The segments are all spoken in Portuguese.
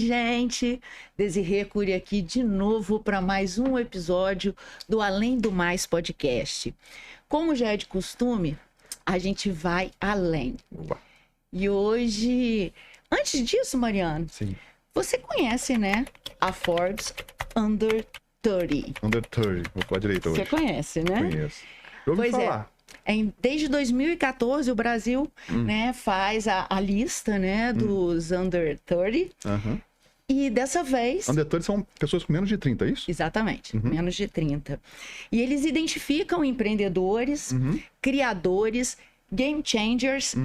gente! Desirê Cury aqui de novo para mais um episódio do Além do Mais podcast. Como já é de costume, a gente vai além. Opa. E hoje, antes disso, Mariano, Sim. você conhece, né, a Forbes Under 30. Under 30, vou falar direito hoje. Você conhece, né? Conheço. Eu ouvi falar. Desde 2014, o Brasil né, faz a lista né, dos Under 30. Uhum. E dessa vez... Under 30 são pessoas com menos de 30, é isso? Exatamente, menos de 30. E eles identificam empreendedores, criadores, game changers,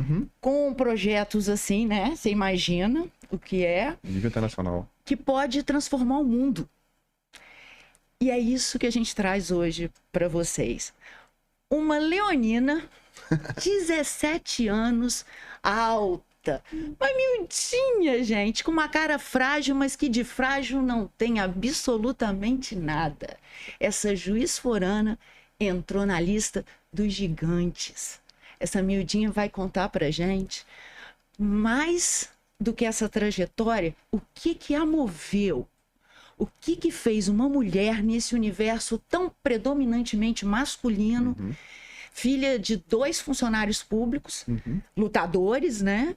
com projetos assim, né? Você imagina o que é. Nível internacional. Que pode transformar o mundo. E é isso que a gente traz hoje para vocês. Uma leonina, 17 anos, alta, uma miudinha, gente, com uma cara frágil, mas que de frágil não tem absolutamente nada. Essa juiz forana entrou na lista dos gigantes. Essa miudinha vai contar pra gente mais do que essa trajetória, o que a moveu. O que fez uma mulher nesse universo tão predominantemente masculino, filha de 2 funcionários públicos, lutadores, né?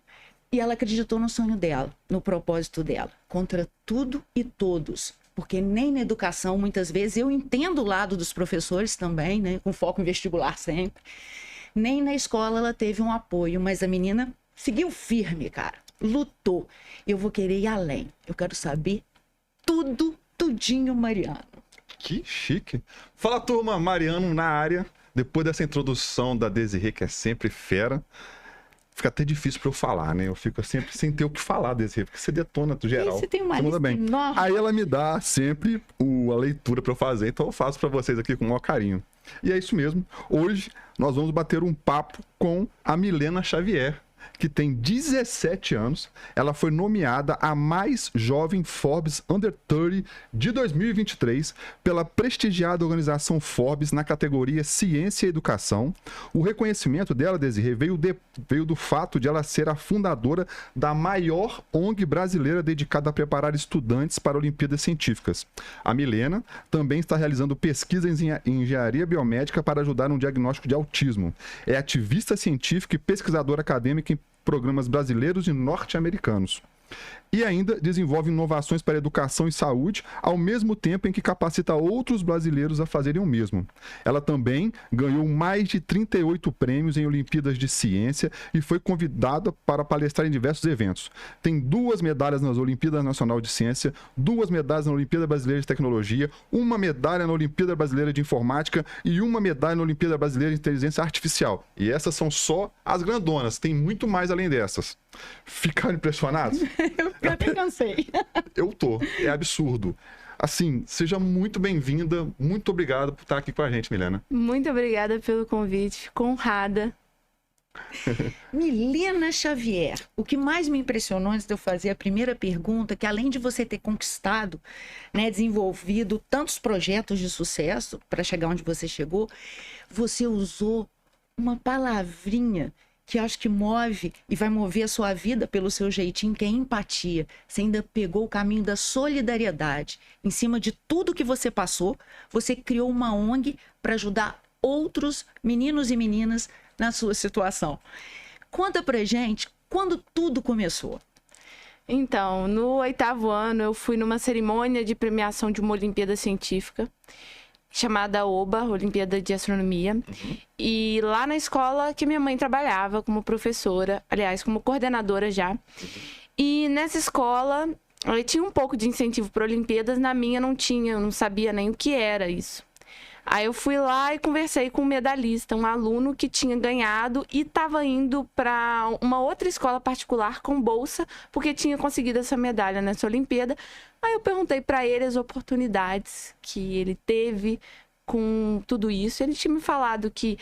E ela acreditou no sonho dela, no propósito dela, contra tudo e todos. Porque nem na educação, muitas vezes, eu entendo o lado dos professores também, né? Com foco em vestibular sempre. Nem na escola ela teve um apoio, mas a menina seguiu firme, cara. Lutou. Eu vou querer ir além. Eu quero saber tudinho, Mariano. Que chique. Fala, turma, Mariano na área. Depois dessa introdução da Desirê, que é sempre fera, fica até difícil pra eu falar, né? Eu fico sempre sem ter o que falar, Desirê, porque você detona do geral. Você tem uma você manda lista bem. enorme. Aí ela me dá sempre a leitura pra eu fazer, então eu faço pra vocês aqui com o maior carinho. E é isso mesmo. Hoje nós vamos bater um papo com a Milena Xavier, que tem 17 anos. Ela foi nomeada a mais jovem Forbes Under 30 de 2023 pela prestigiada organização Forbes na categoria Ciência e Educação. O reconhecimento dela, Desirê, veio do fato de ela ser a fundadora da maior ONG brasileira dedicada a preparar estudantes para Olimpíadas Científicas. A Milena também está realizando pesquisas em engenharia biomédica para ajudar no diagnóstico de autismo. É ativista científica e pesquisadora acadêmica em programas brasileiros e norte-americanos. E ainda desenvolve inovações para educação e saúde, ao mesmo tempo em que capacita outros brasileiros a fazerem o mesmo. Ela também ganhou mais de 38 prêmios em Olimpíadas de Ciência e foi convidada para palestrar em diversos eventos. Tem 2 medalhas nas Olimpíadas Nacional de Ciência, 2 medalhas na Olimpíada Brasileira de Tecnologia, 1 medalha na Olimpíada Brasileira de Informática e 1 medalha na Olimpíada Brasileira de Inteligência Artificial. E essas são só as grandonas, tem muito mais além dessas. Ficaram impressionados? Eu até cansei. Eu tô. É absurdo. Assim, seja muito bem-vinda. Muito obrigado por estar aqui com a gente, Milena. Muito obrigada pelo convite. Fico honrada. Milena Xavier, o que mais me impressionou antes de eu fazer a primeira pergunta, que além de você ter conquistado, né, desenvolvido tantos projetos de sucesso para chegar onde você chegou, você usou uma palavrinha que acho que move e vai mover a sua vida pelo seu jeitinho, que é empatia. Você ainda pegou o caminho da solidariedade. Em cima de tudo que você passou, você criou uma ONG para ajudar outros meninos e meninas na sua situação. Conta pra gente quando tudo começou. Então, no 8º ano, eu fui numa cerimônia de premiação de uma Olimpíada Científica, chamada OBA, Olimpíada de Astronomia. E lá na escola que minha mãe trabalhava como professora, aliás, como coordenadora já. E nessa escola, tinha um pouco de incentivo para Olimpíadas, na minha não tinha, eu não sabia nem o que era isso. Aí eu fui lá e conversei com um medalhista, um aluno que tinha ganhado e estava indo para uma outra escola particular com bolsa, porque tinha conseguido essa medalha nessa Olimpíada. Aí eu perguntei para ele as oportunidades que ele teve com tudo isso. Ele tinha me falado que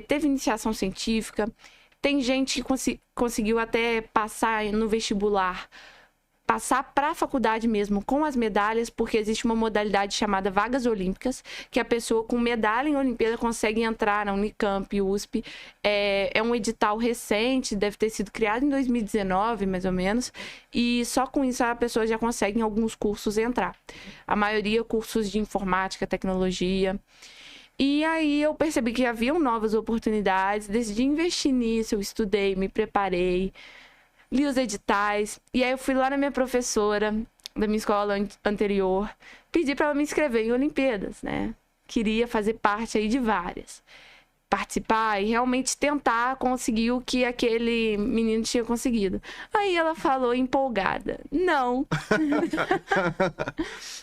teve iniciação científica, tem gente que conseguiu até passar no vestibular passar para a faculdade mesmo com as medalhas, porque existe uma modalidade chamada vagas olímpicas, que a pessoa com medalha em Olimpíada consegue entrar na Unicamp, USP. É um edital recente, deve ter sido criado em 2019, mais ou menos, e só com isso a pessoa já consegue em alguns cursos entrar. A maioria cursos de informática, tecnologia. E aí eu percebi que haviam novas oportunidades, decidi investir nisso, eu estudei, me preparei, li os editais, e aí eu fui lá na minha professora da minha escola anterior, pedi para ela me inscrever em Olimpíadas, né? Queria fazer parte aí de várias. Participar e realmente tentar conseguir o que aquele menino tinha conseguido. Aí ela falou empolgada, não.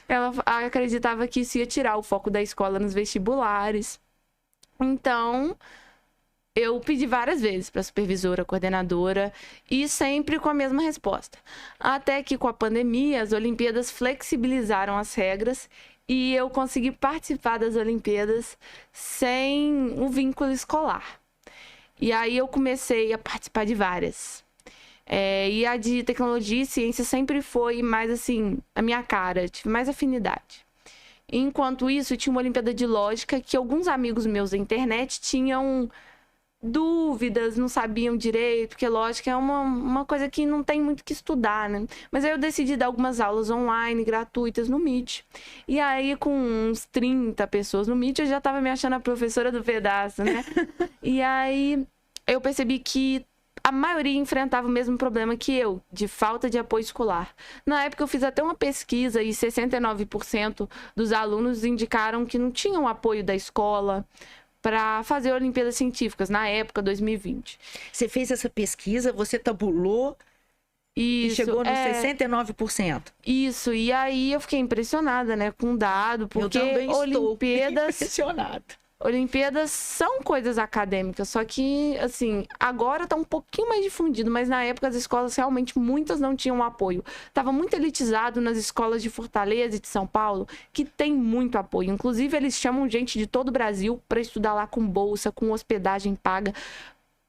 Ela acreditava que isso ia tirar o foco da escola nos vestibulares. Então, eu pedi várias vezes para a supervisora, coordenadora, e sempre com a mesma resposta. Até que com a pandemia, as Olimpíadas flexibilizaram as regras e eu consegui participar das Olimpíadas sem um vínculo escolar. E aí eu comecei a participar de várias. E a de tecnologia e ciência sempre foi mais assim, a minha cara, tive mais afinidade. Enquanto isso, tinha uma Olimpíada de Lógica que alguns amigos meus da internet tinham dúvidas, não sabiam direito, porque lógica é uma coisa que não tem muito que estudar, né? Mas aí eu decidi dar algumas aulas online, gratuitas, no Meet. E aí, com uns 30 pessoas no Meet, eu já tava me achando a professora do pedaço, né? E aí, eu percebi que a maioria enfrentava o mesmo problema que eu, de falta de apoio escolar. Na época, eu fiz até uma pesquisa e 69% dos alunos indicaram que não tinham apoio da escola para fazer Olimpíadas Científicas, na época, 2020. Você fez essa pesquisa, você tabulou e chegou nos 69%. Isso, e aí eu fiquei impressionada, né, com o dado, porque eu também Olimpíadas... estou impressionada. Olimpíadas são coisas acadêmicas, só que, assim, agora tá um pouquinho mais difundido, mas na época as escolas realmente, muitas não tinham apoio. Tava muito elitizado nas escolas de Fortaleza e de São Paulo, que tem muito apoio. Inclusive, eles chamam gente de todo o Brasil para estudar lá com bolsa, com hospedagem paga,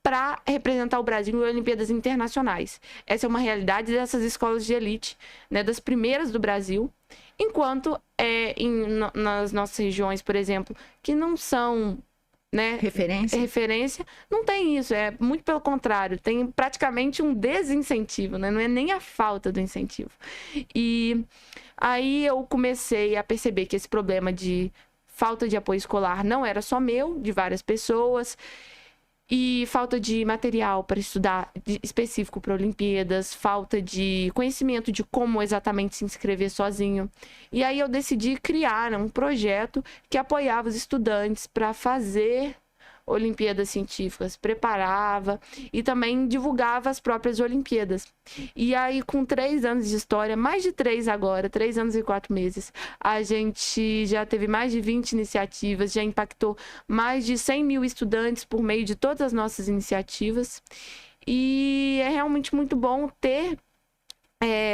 para representar o Brasil em Olimpíadas internacionais. Essa é uma realidade dessas escolas de elite, né, das primeiras do Brasil. Enquanto nas nossas regiões, por exemplo, que não são, né, referência, não tem isso. É muito pelo contrário, tem praticamente um desincentivo, né? Não é nem a falta do incentivo. E aí eu comecei a perceber que esse problema de falta de apoio escolar não era só meu, de várias pessoas. E falta de material para estudar específico para Olimpíadas, falta de conhecimento de como exatamente se inscrever sozinho. E aí eu decidi criar um projeto que apoiava os estudantes para fazer Olimpíadas Científicas, preparava e também divulgava as próprias Olimpíadas. E aí, com 3 anos de história, mais de 3 agora, 3 anos e 4 meses, a gente já teve mais de 20 iniciativas, já impactou mais de 100 mil estudantes por meio de todas as nossas iniciativas. E é realmente muito bom ter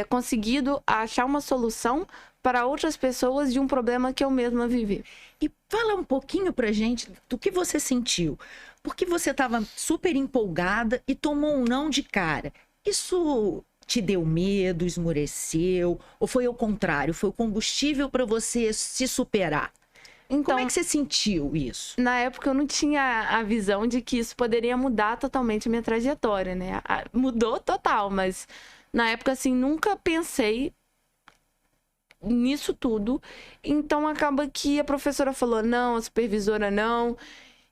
conseguido achar uma solução para outras pessoas de um problema que eu mesma vivi. E fala um pouquinho pra gente do que você sentiu. Porque você estava super empolgada e tomou um não de cara. Isso te deu medo, esmoreceu? Ou foi ao contrário? Foi o combustível para você se superar? Então, como é que você sentiu isso? Na época eu não tinha a visão de que isso poderia mudar totalmente a minha trajetória, né? Mudou total, mas na época, assim, nunca pensei nisso tudo. Então acaba que a professora falou não, a supervisora não.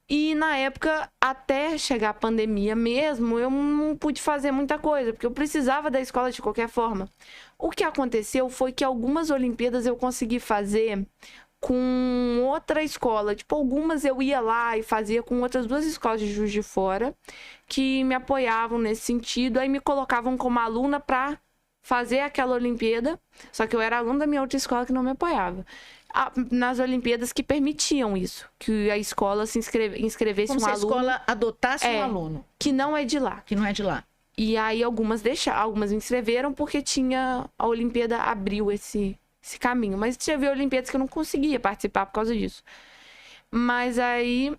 E na época, até chegar a pandemia mesmo, eu não pude fazer muita coisa, porque eu precisava da escola de qualquer forma. O que aconteceu foi que algumas Olimpíadas eu consegui fazer com outra escola. Tipo, algumas eu ia lá e fazia com outras 2 escolas de Juiz de Fora, que me apoiavam nesse sentido, aí me colocavam como aluna para fazer aquela Olimpíada, só que eu era aluna da minha outra escola que não me apoiava. Nas Olimpíadas que permitiam isso, que a escola se inscrevesse como um aluno. Como se a escola adotasse um aluno. Que não é de lá. Que não é de lá. E aí algumas me inscreveram porque a Olimpíada abriu esse caminho. Mas teve Olimpíadas que eu não conseguia participar por causa disso. Mas aí,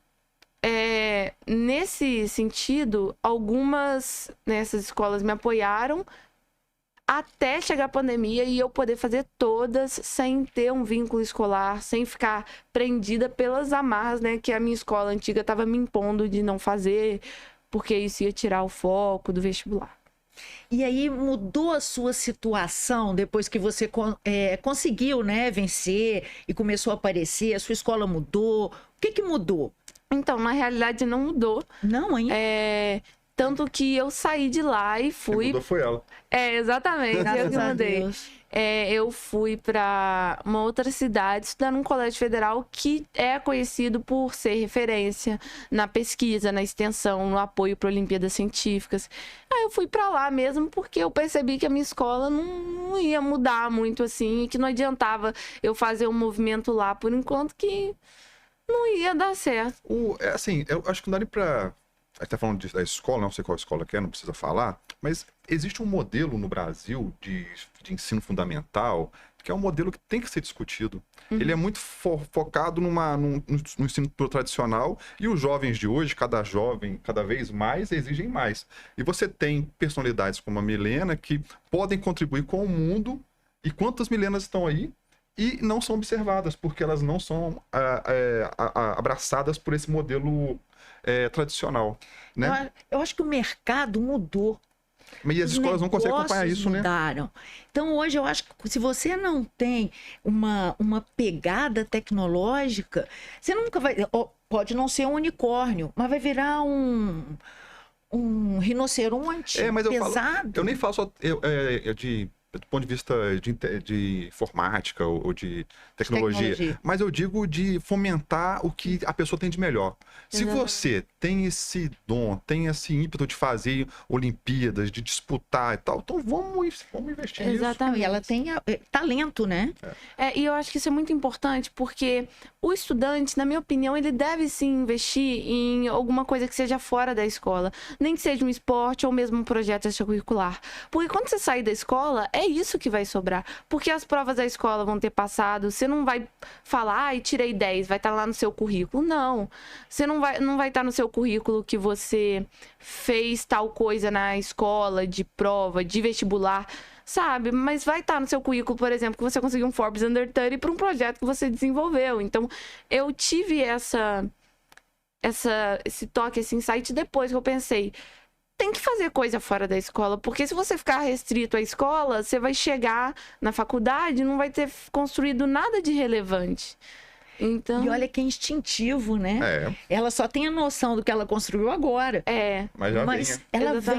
nesse sentido, algumas nessas escolas me apoiaram. até chegar a pandemia e eu poder fazer todas sem ter um vínculo escolar, sem ficar prendida pelas amarras, né, que a minha escola antiga estava me impondo de não fazer, porque isso ia tirar o foco do vestibular. E aí mudou a sua situação depois que você conseguiu, né, vencer e começou a aparecer? A sua escola mudou? O que mudou? Então, na realidade, não mudou. Não, hein? Tanto que eu saí de lá e fui... Quem mudou foi ela. Exatamente, eu Graças que a mudei. Deus. Eu fui para uma outra cidade estudar num colégio federal que é conhecido por ser referência na pesquisa, na extensão, no apoio para Olimpíadas Científicas. Aí eu fui para lá mesmo porque eu percebi que a minha escola não ia mudar muito assim, e que não adiantava eu fazer um movimento lá por enquanto, que não ia dar certo. Assim, eu acho que não dá nem pra... A gente tá falando da escola, não sei qual escola que é, não precisa falar, mas existe um modelo no Brasil de ensino fundamental que é um modelo que tem que ser discutido. Ele é muito focado no ensino tradicional, e os jovens de hoje, cada jovem, cada vez mais, exigem mais. E você tem personalidades como a Milena que podem contribuir com o mundo, e quantas Milenas estão aí e não são observadas, porque elas não são abraçadas por esse modelo tradicional, né? Eu acho que o mercado mudou. Mas as escolas não conseguem acompanhar isso, mudaram, né? Então, hoje, eu acho que se você não tem uma pegada tecnológica, você nunca vai... Pode não ser um unicórnio, mas vai virar um rinoceronte mas pesado. Eu nem falo só do ponto de vista de informática ou de tecnologia, mas eu digo de fomentar o que a pessoa tem de melhor. Se você tem esse dom, tem esse ímpeto de fazer Olimpíadas, de disputar e tal, então vamos investir nisso. Exatamente. E ela tem talento, né? E eu acho que isso é muito importante, porque o estudante, na minha opinião, ele deve sim investir em alguma coisa que seja fora da escola. Nem que seja um esporte ou mesmo um projeto extracurricular. Porque quando você sair da escola, é isso que vai sobrar. Porque as provas da escola vão ter passado, você não vai falar, tirei 10, vai estar lá no seu currículo. Não. Você não vai estar no seu currículo que você fez tal coisa na escola, de prova, de vestibular, sabe? Mas vai estar no seu currículo, por exemplo, que você conseguiu um Forbes Under 30 para um projeto que você desenvolveu. Então, eu tive esse toque, esse insight depois que eu pensei, tem que fazer coisa fora da escola, porque se você ficar restrito à escola, você vai chegar na faculdade e não vai ter construído nada de relevante. Então... E olha que é instintivo, né? Ela só tem a noção do que ela construiu agora. Mas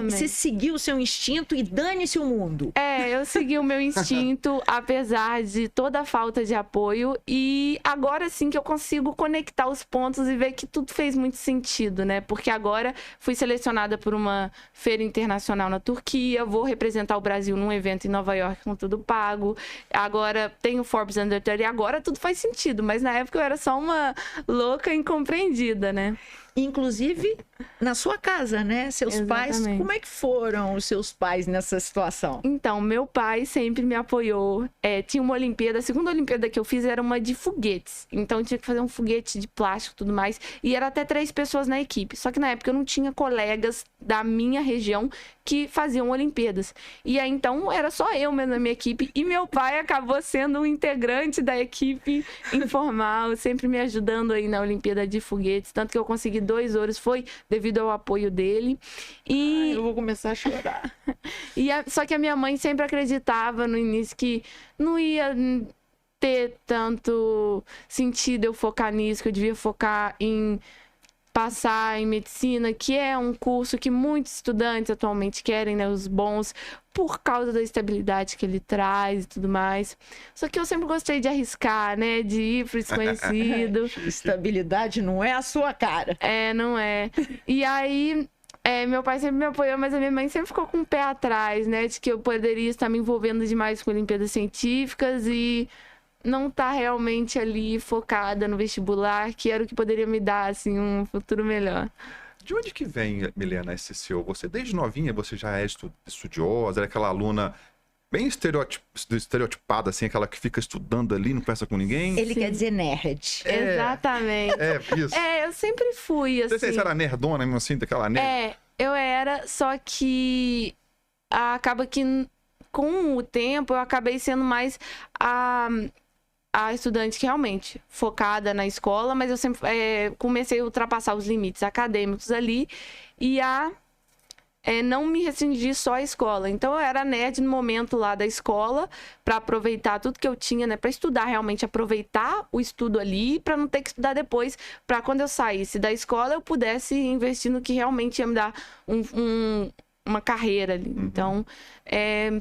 você seguiu o seu instinto e dane-se o mundo. Eu segui o meu instinto, apesar de toda a falta de apoio. E agora sim que eu consigo conectar os pontos e ver que tudo fez muito sentido, né? Porque agora fui selecionada por uma feira internacional na Turquia, vou representar o Brasil num evento em Nova York com tudo pago. Agora tenho o Forbes Under 30 e agora tudo faz sentido. Mas na época eu era só uma louca incompreendida, né? Inclusive na sua casa, né? Seus pais, como é que foram os seus pais nessa situação? Então, meu pai sempre me apoiou. Tinha uma Olimpíada, a segunda Olimpíada que eu fiz era uma de foguetes. Então, tinha que fazer um foguete de plástico e tudo mais. E era até 3 pessoas na equipe. Só que na época eu não tinha colegas da minha região que faziam Olimpíadas. E aí, então, era só eu mesmo na minha equipe. E meu pai acabou sendo um integrante da equipe informal, sempre me ajudando aí na Olimpíada de foguetes. Tanto que eu consegui 2 ouros, foi devido ao apoio dele. E eu vou começar a chorar. Só que a minha mãe sempre acreditava no início que não ia ter tanto sentido eu focar nisso, que eu devia focar em passar em medicina, que é um curso que muitos estudantes atualmente querem, né, os bons, por causa da estabilidade que ele traz e tudo mais. Só que eu sempre gostei de arriscar, né, de ir pro desconhecido. Estabilidade não é a sua cara. Não é. E aí, meu pai sempre me apoiou, mas a minha mãe sempre ficou com o pé atrás, né, de que eu poderia estar me envolvendo demais com Olimpíadas Científicas e não tá realmente ali focada no vestibular, que era o que poderia me dar, assim, um futuro melhor. De onde que vem, Milena, esse seu? Você, desde novinha, você já é estudiosa, era aquela aluna bem estereotipada, assim, aquela que fica estudando ali, não conversa com ninguém? Ele quer dizer nerd. Exatamente. Isso. Eu sempre fui, assim. Você era nerdona, assim, daquela nerd? Eu era, só que acaba que com o tempo, eu acabei sendo mais a estudante que realmente focada na escola, mas eu sempre comecei a ultrapassar os limites acadêmicos ali e não me restringir só à escola. Então, eu era nerd no momento lá da escola, para aproveitar tudo que eu tinha, né? Para estudar realmente, aproveitar o estudo ali, para não ter que estudar depois, para quando eu saísse da escola, eu pudesse investir no que realmente ia me dar uma carreira ali. Então,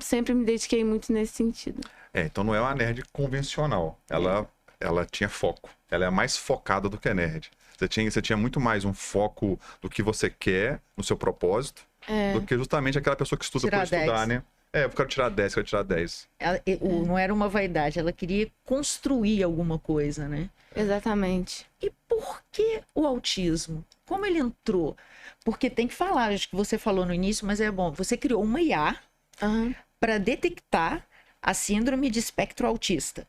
sempre me dediquei muito nesse sentido. Então não é uma nerd convencional. Ela tinha foco. Ela é mais focada do que nerd. Você tinha muito mais um foco do que você quer no seu propósito do que justamente aquela pessoa que estuda por estudar, né? Eu quero tirar 10, quero tirar 10. Não era uma vaidade, ela queria construir alguma coisa, né? Exatamente. E por que o autismo? Como ele entrou? Porque tem que falar, acho que você falou no início, mas é bom. Você criou uma IA para detectar a síndrome de espectro autista.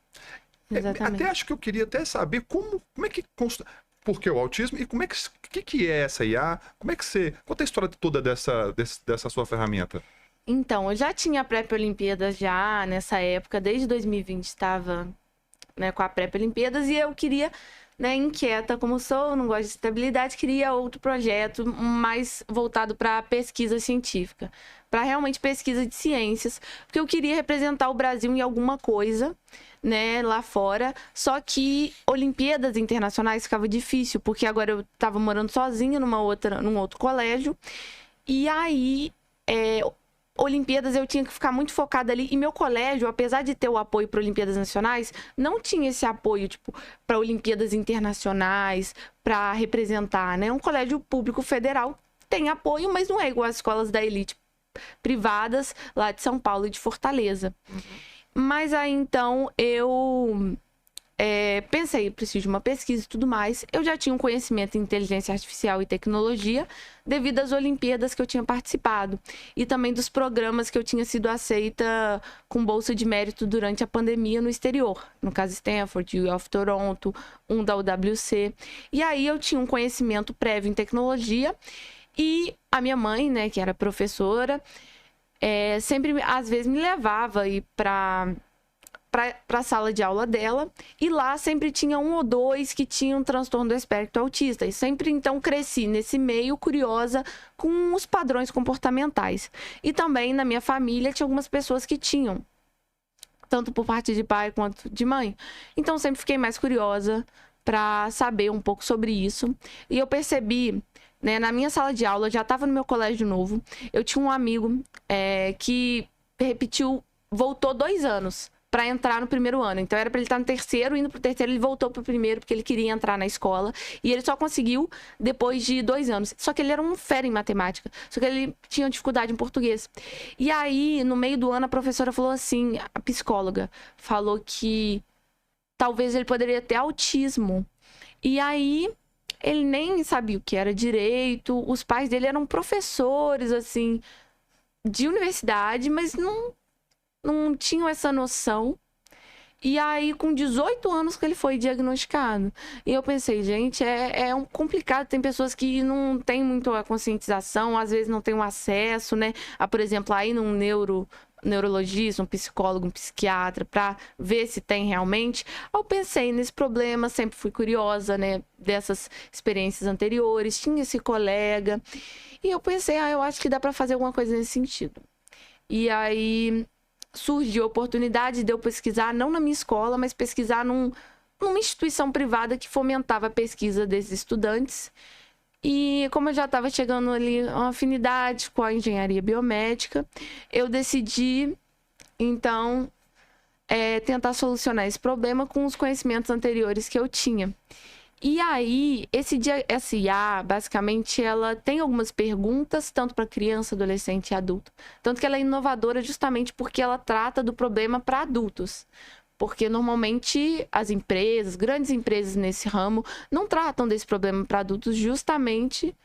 Exatamente. Até acho que eu queria até saber como é que... Por que o autismo? E como é que é essa IA? Como é que você... Conta a história toda dessa sua ferramenta. Então, eu já tinha a Pré-Olimpíadas já nessa época, desde 2020 estava, né, com a Pré-Olimpíadas e eu queria, né, inquieta como sou, não gosto de estabilidade, queria outro projeto mais voltado para pesquisa científica, para realmente pesquisa de ciências, porque eu queria representar o Brasil em alguma coisa, né, lá fora, só que Olimpíadas internacionais ficava difícil, porque agora eu estava morando sozinha num outro colégio, e aí Olimpíadas eu tinha que ficar muito focada ali, e meu colégio, apesar de ter o apoio para Olimpíadas Nacionais, não tinha esse apoio, tipo, para Olimpíadas Internacionais, para representar, né? Um colégio público federal tem apoio, mas não é igual às escolas da elite privadas lá de São Paulo e de Fortaleza. Mas aí, então, eu pensei, preciso de uma pesquisa e tudo mais. Eu já tinha um conhecimento em inteligência artificial e tecnologia devido às Olimpíadas que eu tinha participado. E também dos programas que eu tinha sido aceita com bolsa de mérito durante a pandemia no exterior. No caso, Stanford, U of Toronto, um da UWC. E aí eu tinha um conhecimento prévio em tecnologia. E a minha mãe, né, que era professora, sempre, às vezes, me levava para a sala de aula dela, e lá sempre tinha um ou dois que tinham transtorno do espectro autista, e sempre então cresci nesse meio curiosa com os padrões comportamentais. E também na minha família tinha algumas pessoas que tinham, tanto por parte de pai quanto de mãe. Então sempre fiquei mais curiosa para saber um pouco sobre isso, e eu percebi, né, na minha sala de aula, eu já estava no meu colégio novo, eu tinha um amigo que voltou 2 anos para entrar no primeiro ano. Então era para ele estar no terceiro, indo pro terceiro, ele voltou pro primeiro porque ele queria entrar na escola, e ele só conseguiu depois de 2 anos. Só que ele era um fera em matemática, só que ele tinha dificuldade em português. E aí, no meio do ano, a professora falou assim, a psicóloga falou que talvez ele poderia ter autismo. E aí ele nem sabia o que era direito, os pais dele eram professores, assim, de universidade, mas não tinham essa noção. E aí, com 18 anos que ele foi diagnosticado. E eu pensei, gente, complicado. Tem pessoas que não têm muito a conscientização, às vezes não têm o acesso, né? Por exemplo, aí num neurologista, um psicólogo, um psiquiatra, para ver se tem realmente. Eu pensei nesse problema, sempre fui curiosa, né? Dessas experiências anteriores, tinha esse colega. E eu pensei, eu acho que dá para fazer alguma coisa nesse sentido. E aí surgiu a oportunidade de eu pesquisar, não na minha escola, mas pesquisar numa instituição privada que fomentava a pesquisa desses estudantes. E como eu já estava chegando ali a uma afinidade com a engenharia biomédica, eu decidi, então, tentar solucionar esse problema com os conhecimentos anteriores que eu tinha. E aí, essa IA, basicamente, ela tem algumas perguntas, tanto para criança, adolescente e adulto. Tanto que ela é inovadora justamente porque ela trata do problema para adultos. Porque, normalmente, as empresas, grandes empresas nesse ramo, não tratam desse problema para adultos justamente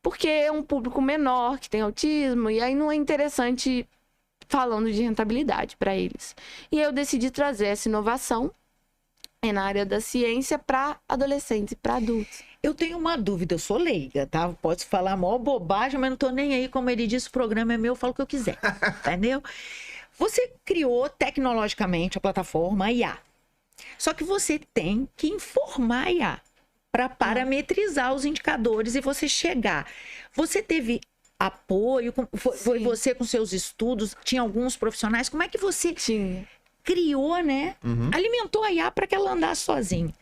porque é um público menor, que tem autismo, e aí não é interessante falando de rentabilidade para eles. E aí eu decidi trazer essa inovação na área da ciência para adolescentes e para adultos. Eu tenho uma dúvida, eu sou leiga, tá? Posso falar a maior bobagem, mas não tô nem aí. Como ele disse, o programa é meu, eu falo o que eu quiser, entendeu? Você criou tecnologicamente a plataforma IA. Só que você tem que informar a IA para parametrizar os indicadores e você chegar. Você teve apoio? Foi você com seus estudos? Tinha alguns profissionais? Como é que você criou, né? Alimentou a IA para que ela andasse sozinha?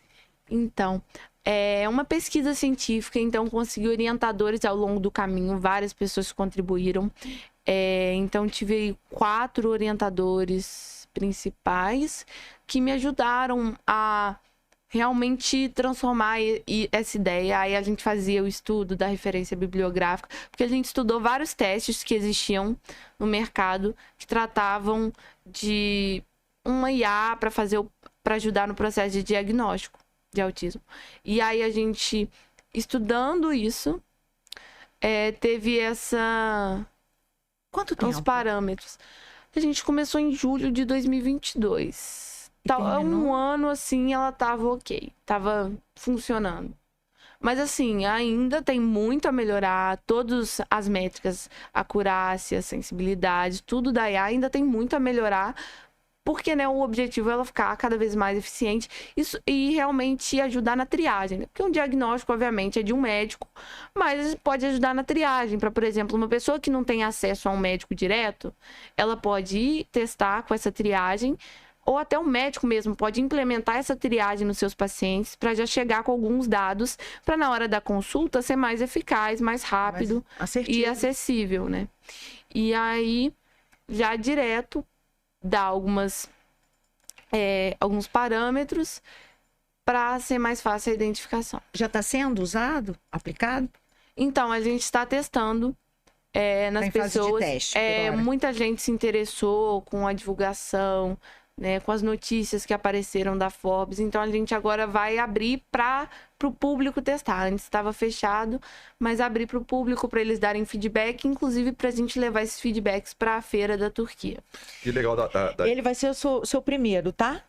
Então, é uma pesquisa científica, então consegui orientadores ao longo do caminho, várias pessoas contribuíram. Então, tive 4 orientadores principais que me ajudaram a realmente transformar essa ideia. Aí a gente fazia o estudo da referência bibliográfica, porque a gente estudou vários testes que existiam no mercado que tratavam de uma IA para ajudar no processo de diagnóstico de autismo. E aí a gente, estudando isso, teve Quanto tempo? os parâmetros. A gente começou em julho de 2022. Há um ano, assim, ela tava ok. Tava funcionando. Mas, assim, ainda tem muito a melhorar. Todas as métricas, acurácia, sensibilidade, tudo da IA ainda tem muito a melhorar. Porque, né, o objetivo é ela ficar cada vez mais eficiente e realmente ajudar na triagem. Né? Porque um diagnóstico, obviamente, é de um médico, mas pode ajudar na triagem. Para, por exemplo, uma pessoa que não tem acesso a um médico direto, ela pode ir testar com essa triagem, ou até o médico mesmo pode implementar essa triagem nos seus pacientes para já chegar com alguns dados para, na hora da consulta, ser mais eficaz, mais rápido e acessível, né? E aí, já direto, dá alguns parâmetros para ser mais fácil a identificação. Já está sendo usado, aplicado? Então, a gente está testando nas pessoas. De teste, muita gente se interessou com a divulgação, né, com as notícias que apareceram da Forbes. Então, a gente agora vai abrir para o público testar. Antes estava fechado, mas abrir para o público, para eles darem feedback, inclusive para a gente levar esses feedbacks para a feira da Turquia. Que legal. Ele vai ser o seu primeiro, tá?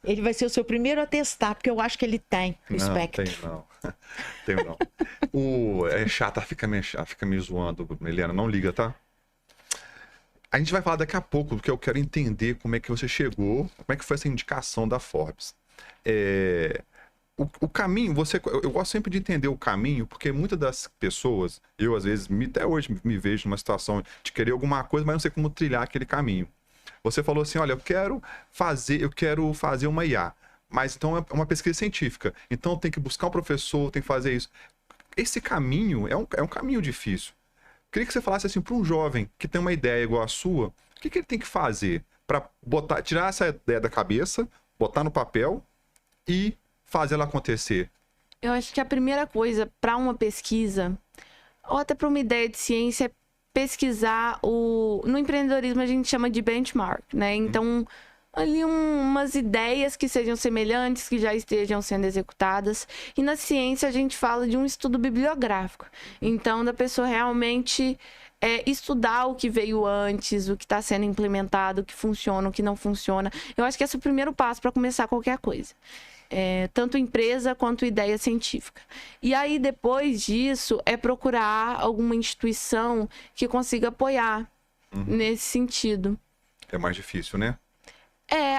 Ele vai ser o seu primeiro a testar, porque eu acho que ele tem o espectro. Tenho não. É chata, fica me zoando, Helena, não liga, tá? A gente vai falar daqui a pouco, porque eu quero entender como é que você chegou, como é que foi essa indicação da Forbes. O caminho, eu gosto sempre de entender o caminho, porque muitas das pessoas, eu às vezes, até hoje me vejo numa situação de querer alguma coisa, mas não sei como trilhar aquele caminho. Você falou assim, olha, eu quero fazer uma IA, mas então é uma pesquisa científica, então tem que buscar um professor, tem que fazer isso. Esse caminho é um caminho difícil. Queria que você falasse assim para um jovem que tem uma ideia igual a sua, o que ele tem que fazer para tirar essa ideia da cabeça, botar no papel e fazer ela acontecer? Eu acho que a primeira coisa para uma pesquisa, ou até para uma ideia de ciência, é pesquisar no empreendedorismo a gente chama de benchmark, né? Então, ali umas ideias que sejam semelhantes, que já estejam sendo executadas. E na ciência a gente fala de um estudo bibliográfico. Então, da pessoa realmente estudar o que veio antes, o que está sendo implementado, o que funciona, o que não funciona. Eu acho que esse é o primeiro passo para começar qualquer coisa. Tanto empresa quanto ideia científica. E aí, depois disso, é procurar alguma instituição que consiga apoiar nesse sentido. É mais difícil, né?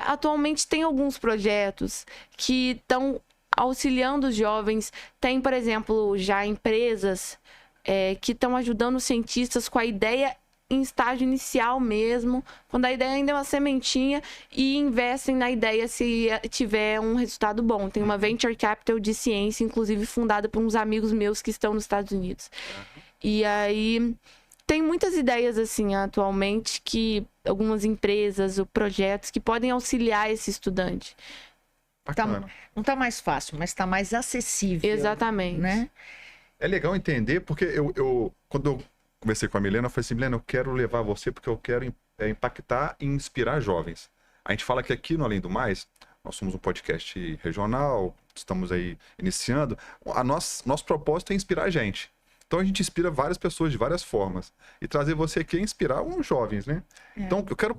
Atualmente tem alguns projetos que estão auxiliando os jovens. Tem, por exemplo, já empresas que estão ajudando os cientistas com a ideia em estágio inicial mesmo, quando a ideia ainda é uma sementinha, e investem na ideia se tiver um resultado bom. Tem uma Venture Capital de ciência, inclusive fundada por uns amigos meus que estão nos Estados Unidos. E aí tem muitas ideias assim atualmente, que algumas empresas ou projetos que podem auxiliar esse estudante. Não está mais fácil, mas está mais acessível. Exatamente. Né? É legal entender, porque quando eu conversei com a Milena, eu falei assim, Milena, eu quero levar você porque eu quero impactar e inspirar jovens. A gente fala que aqui no Além do Mais, nós somos um podcast regional, estamos aí iniciando. Nosso propósito é inspirar a gente. Então a gente inspira várias pessoas de várias formas. E trazer você aqui é inspirar uns jovens, né? Então eu quero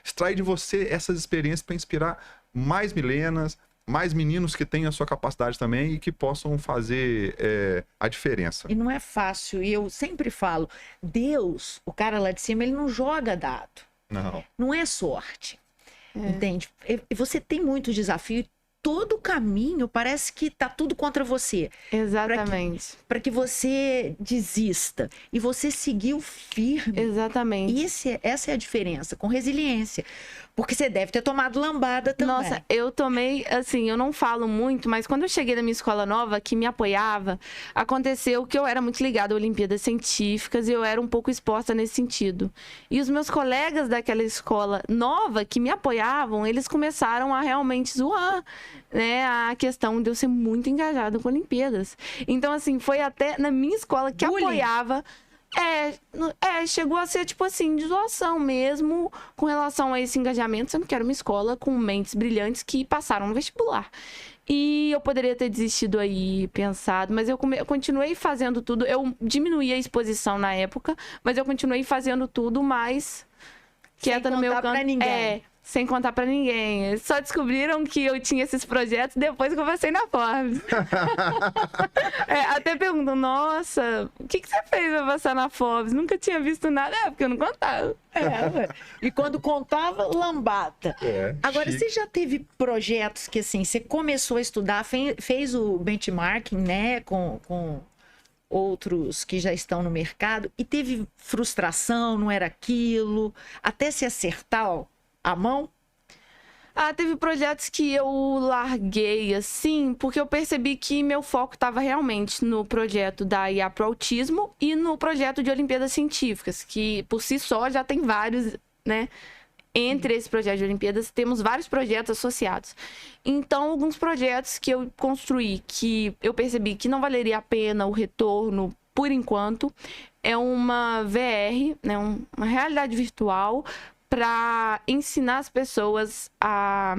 extrair de você essas experiências para inspirar mais Milenas, mais meninos que tenham a sua capacidade também e que possam fazer a diferença. E não é fácil. E eu sempre falo, Deus, o cara lá de cima, ele não joga dado. Não. Não é sorte. Entende? E você tem muito desafio. Todo o caminho parece que tá tudo contra você. Exatamente. Para que você desista. E você seguiu firme. Exatamente. E essa é a diferença, com resiliência. Porque você deve ter tomado lambada também. Nossa, eu tomei, assim, eu não falo muito, mas quando eu cheguei na minha escola nova, que me apoiava, aconteceu que eu era muito ligada a Olimpíadas Científicas e eu era um pouco exposta nesse sentido. E os meus colegas daquela escola nova que me apoiavam, eles começaram a realmente zoar, né, a questão de eu ser muito engajada com Olimpíadas. Então, assim, foi até na minha escola que apoiava. Chegou a ser, tipo assim, de zoação mesmo com relação a esse engajamento, sendo que era uma escola com mentes brilhantes que passaram no vestibular. E eu poderia ter desistido aí, pensado, mas eu continuei fazendo tudo. Eu diminuí a exposição na época, mas eu continuei fazendo tudo mais quieta no meu canto. Pra ninguém. Sem contar pra ninguém. Eles só descobriram que eu tinha esses projetos depois que eu passei na Forbes. Até perguntam, nossa, o que você fez pra passar na Forbes? Nunca tinha visto nada. Porque eu não contava. E quando contava, lambada. Agora, você já teve projetos que, assim, você começou a estudar, fez o benchmarking, né, com outros que já estão no mercado, e teve frustração, não era aquilo, até se acertar a mão? Teve projetos que eu larguei, assim, porque eu percebi que meu foco estava realmente no projeto da IA pro Autismo e no projeto de Olimpíadas Científicas, que por si só já tem vários, né? Entre esse projeto de Olimpíadas, temos vários projetos associados. Então, alguns projetos que eu construí, que eu percebi que não valeria a pena o retorno, por enquanto, é uma VR, né? Uma realidade virtual, para ensinar as pessoas a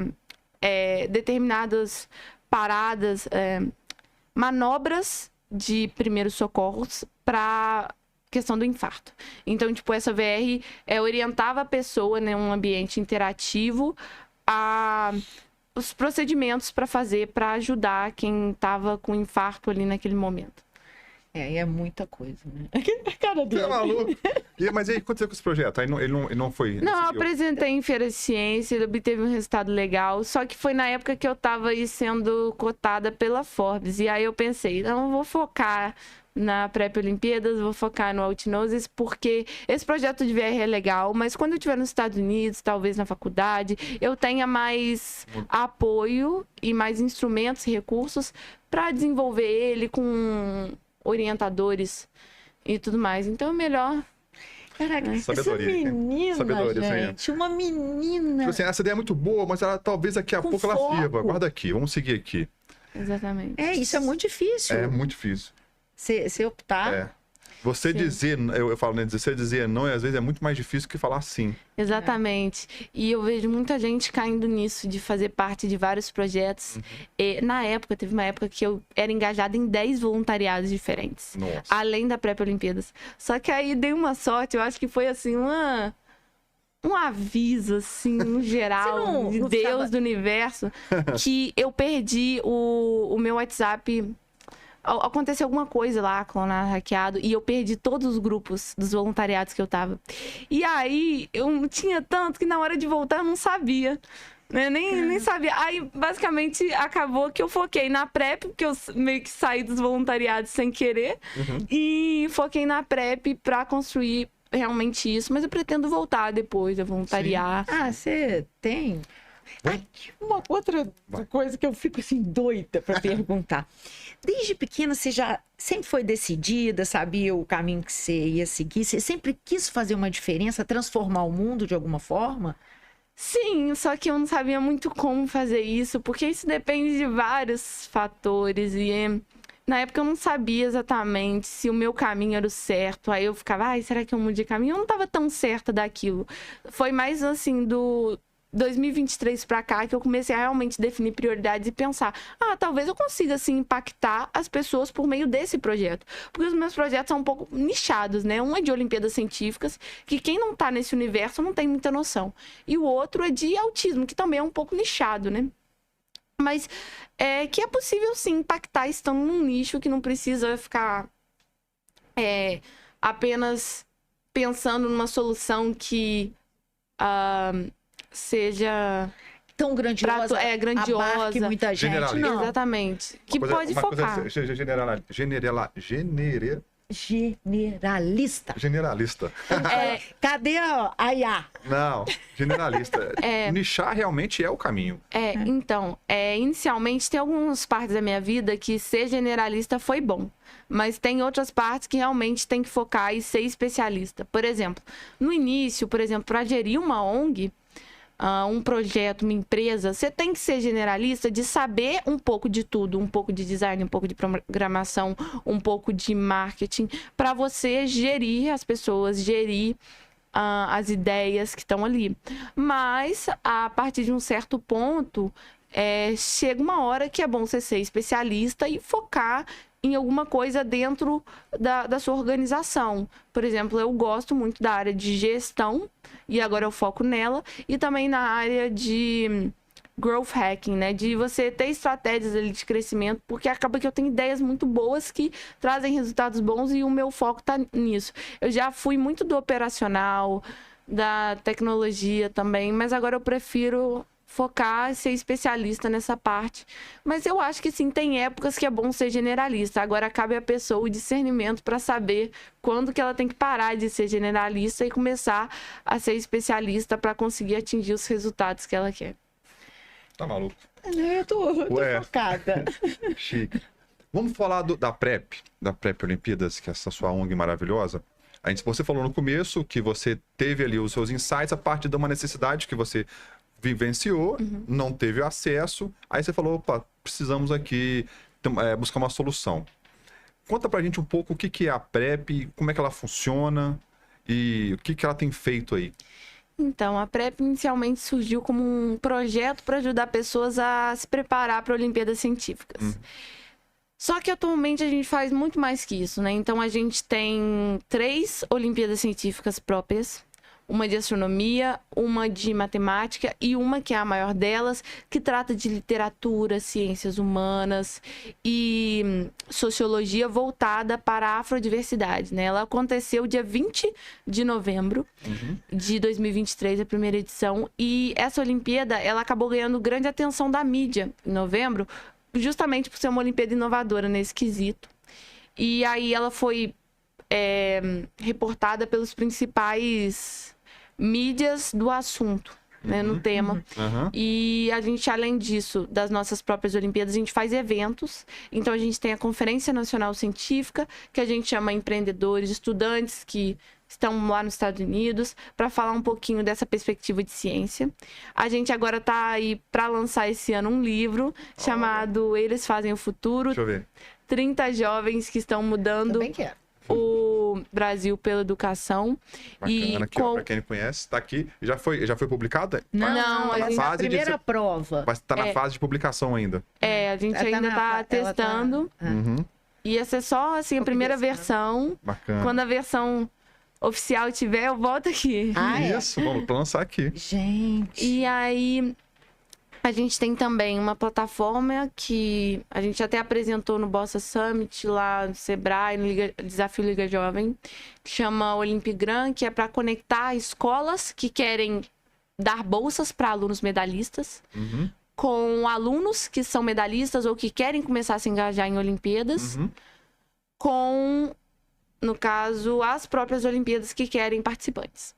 determinadas paradas, manobras de primeiros socorros para questão do infarto. Então, tipo, essa VR orientava a pessoa, né, um ambiente interativo, a os procedimentos para fazer para ajudar quem estava com infarto ali naquele momento. É muita coisa, né? Cara dele. Você é maluco? Mas aí, o que aconteceu com esse projeto? Aí ele não foi... Não, eu seguiu. apresentei em Feira de Ciência, ele obteve um resultado legal, só que foi na época que eu estava aí sendo cotada pela Forbes. E aí eu pensei, não vou focar na Pré-Olimpíadas, vou focar no Outnoses, porque esse projeto de VR é legal, mas quando eu estiver nos Estados Unidos, talvez na faculdade, eu tenha mais apoio e mais instrumentos e recursos para desenvolver ele com orientadores e tudo mais. Então é melhor... Caraca, Sabedoria, essa menina, sabedoria, gente, uma menina. Tipo assim, essa ideia é muito boa, mas ela, talvez daqui a Com pouco foco. ela sirva. Guarda aqui, vamos seguir aqui. Exatamente. Isso é muito difícil. É muito difícil. Você optar. É. Você Sim. dizer, eu falo, né? Você dizer não, e às vezes é muito mais difícil que falar sim. Exatamente. E eu vejo muita gente caindo nisso, de fazer parte de vários projetos. E, na época, teve uma época que eu era engajada em 10 voluntariados diferentes. Nossa. Além da Pré-Olimpíadas. Só que aí dei uma sorte, eu acho que foi assim, um aviso, assim, no geral, Você não de Deus, ficava- do universo, que eu perdi o meu WhatsApp. Aconteceu alguma coisa lá com o hackeado e eu perdi todos os grupos dos voluntariados que eu tava. E aí, eu tinha tanto que na hora de voltar eu não sabia. Né? Nem sabia. Aí, basicamente, acabou que eu foquei na PrEP, porque eu meio que saí dos voluntariados sem querer. E foquei na PrEP pra construir realmente isso. Mas eu pretendo voltar depois a voluntariar. Você tem? Aqui, uma outra coisa que eu fico assim doida para perguntar. Desde pequena você já sempre foi decidida, sabia o caminho que você ia seguir? Você sempre quis fazer uma diferença, transformar o mundo de alguma forma? Sim, só que eu não sabia muito como fazer isso, porque isso depende de vários fatores. E na época eu não sabia exatamente se o meu caminho era o certo. Aí eu ficava, será que eu mudei de caminho? Eu não estava tão certa daquilo. Foi mais assim, do 2023 pra cá que eu comecei a realmente definir prioridades e pensar, talvez eu consiga assim impactar as pessoas por meio desse projeto, porque os meus projetos são um pouco nichados, né? Um é de Olimpíadas Científicas, que quem não tá nesse universo não tem muita noção, e o outro é de autismo, que também é um pouco nichado, né? Mas que é possível sim impactar estando num nicho que não precisa ficar apenas pensando numa solução que seja Tão grandiosa, grandiosa, abarque muita gente. Generalista. Não. Exatamente. Que pode focar. Generalista. Cadê a IA? Não, generalista. Nichar realmente é o caminho. Então, inicialmente tem algumas partes da minha vida que ser generalista foi bom. Mas tem outras partes que realmente tem que focar e ser especialista. Por exemplo, no início, para gerir uma ONG, um projeto, uma empresa, você tem que ser generalista de saber um pouco de tudo, um pouco de design, um pouco de programação, um pouco de marketing, para você gerir as pessoas, gerir as ideias que estão ali. Mas, a partir de um certo ponto, chega uma hora que é bom você ser especialista e focar em alguma coisa dentro da sua organização. Por exemplo, eu gosto muito da área de gestão, e agora eu foco nela, e também na área de growth hacking, né? De você ter estratégias ali de crescimento, porque acaba que eu tenho ideias muito boas que trazem resultados bons e o meu foco tá nisso. Eu já fui muito do operacional, da tecnologia também, mas agora eu prefiro focar e ser especialista nessa parte. Mas eu acho que sim, tem épocas que é bom ser generalista. Agora cabe a pessoa o discernimento para saber quando que ela tem que parar de ser generalista e começar a ser especialista para conseguir atingir os resultados que ela quer. Tá maluco? Eu tô focada. Chique. Vamos falar da PrEP Olimpíadas, que é essa sua ONG maravilhosa. Você falou no começo que você teve ali os seus insights a partir de uma necessidade que você vivenciou, não teve acesso, aí você falou, opa, precisamos aqui buscar uma solução. Conta pra gente um pouco o que é a PrEP, como é que ela funciona e o que ela tem feito aí. Então, a PrEP inicialmente surgiu como um projeto para ajudar pessoas a se preparar para Olimpíadas Científicas. Só que atualmente a gente faz muito mais que isso, né? Então, a gente tem 3 Olimpíadas Científicas próprias. Uma de astronomia, uma de matemática e uma que é a maior delas, que trata de literatura, ciências humanas e sociologia voltada para a afrodiversidade, né? Ela aconteceu dia 20 de novembro de 2023, a primeira edição, e essa Olimpíada, ela acabou ganhando grande atenção da mídia em novembro, justamente por ser uma Olimpíada inovadora nesse quesito. E aí ela foi reportada pelos principais mídias do assunto, né, no tema. E a gente, além disso, das nossas próprias Olimpíadas, a gente faz eventos. Então, a gente tem a Conferência Nacional Científica, que a gente chama empreendedores, estudantes que estão lá nos Estados Unidos, para falar um pouquinho dessa perspectiva de ciência. A gente agora está aí para lançar esse ano um livro chamado Eles Fazem o Futuro. Deixa eu ver. 30 jovens que estão mudando Também quero. o Brasil pela educação. Bacana, aqui, ó, pra quem não conhece, tá aqui. Já foi publicado? Não, tá a na gente- fase primeira prova. Mas tá na fase de publicação ainda. a gente Ela tá ainda na- tá ela tá- testando. Ia ser só, assim, a primeira versão. Bacana. Quando a versão oficial tiver, eu volto aqui. Isso, vamos lançar aqui. Gente. E aí, a gente tem também uma plataforma que a gente até apresentou no Bossa Summit, lá no Sebrae, no Desafio Liga Jovem, que chama Olimpigram, que é para conectar escolas que querem dar bolsas para alunos medalhistas com alunos que são medalhistas ou que querem começar a se engajar em Olimpíadas, com, no caso, as próprias Olimpíadas que querem participantes.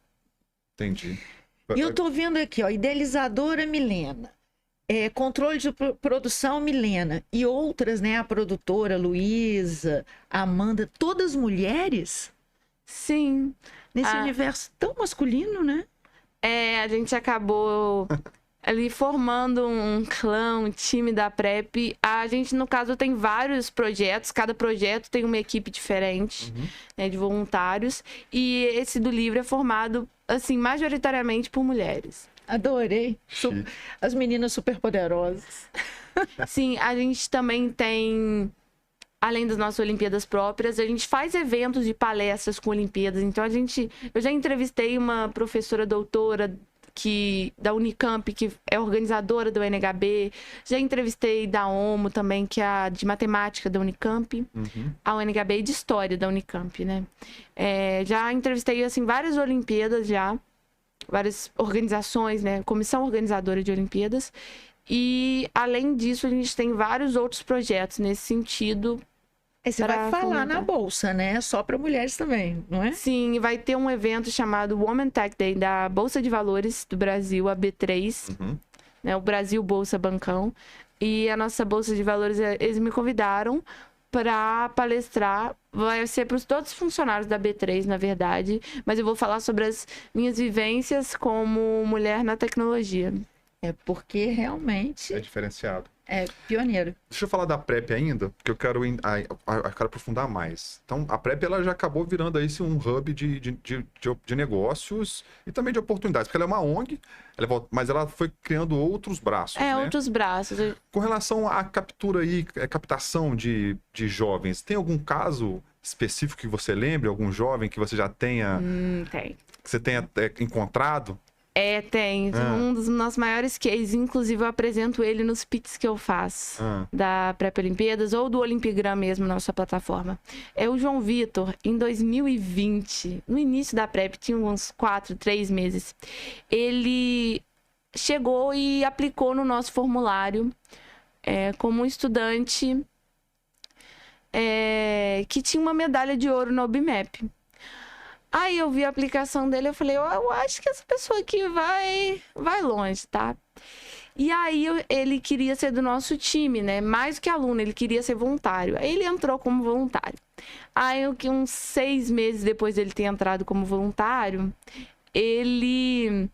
Entendi. E eu tô vendo aqui, ó, idealizadora Milena. Controle de produção Milena. E outras, né? A produtora Luísa, a Amanda, todas mulheres Sim. nesse universo tão masculino, né? A gente acabou ali formando um clã, um time da PrEP. A gente, no caso, tem vários projetos. Cada projeto tem uma equipe diferente, né, de voluntários. E esse do livro é formado, assim, majoritariamente por mulheres. Adorei. As meninas superpoderosas. Sim, a gente também tem, além das nossas Olimpíadas próprias, a gente faz eventos de palestras com Olimpíadas. Então, eu já entrevistei uma professora doutora da Unicamp, que é organizadora do UNHB. Já entrevistei da OMO também, que é a de matemática da Unicamp. A UNHB e de história da Unicamp, né? Já entrevistei, assim, várias Olimpíadas já. várias organizações, né? Comissão organizadora de Olimpíadas. E, além disso, a gente tem vários outros projetos nesse sentido. Aí você vai falar na bolsa, né? Só para mulheres também, não é? Sim, vai ter um evento chamado Women Tech Day da Bolsa de Valores do Brasil, a B3, né? O Brasil Bolsa Bancão. E a nossa Bolsa de Valores, eles me convidaram para palestrar. Vai ser para todos os funcionários da B3, na verdade. Mas eu vou falar sobre as minhas vivências como mulher na tecnologia. É porque realmente É diferenciado. é pioneiro. Deixa eu falar da PrEP ainda, porque eu quero aprofundar mais. Então, a PrEP ela já acabou virando aí um hub de negócios e também de oportunidades, porque ela é uma ONG, mas ela foi criando outros braços, né? Outros braços. Com relação à captura aí, captação de jovens, tem algum caso específico que você lembre? Algum jovem que você já tenha... Tem. Que você tenha encontrado? Tem. Um dos nossos maiores cases, inclusive eu apresento ele nos pits que eu faço, da PrEP Olimpíadas ou do Olimpigram mesmo, nossa plataforma. É o João Vitor, em 2020, no início da PrEP, tinha uns 3 meses, ele chegou e aplicou no nosso formulário como um estudante que tinha uma medalha de ouro no OBMEP. Aí eu vi a aplicação dele, eu falei, eu acho que essa pessoa aqui vai longe, tá? E aí ele queria ser do nosso time, né? Mais que aluno, ele queria ser voluntário. Aí ele entrou como voluntário. Aí uns 6 meses depois dele ter entrado como voluntário, ele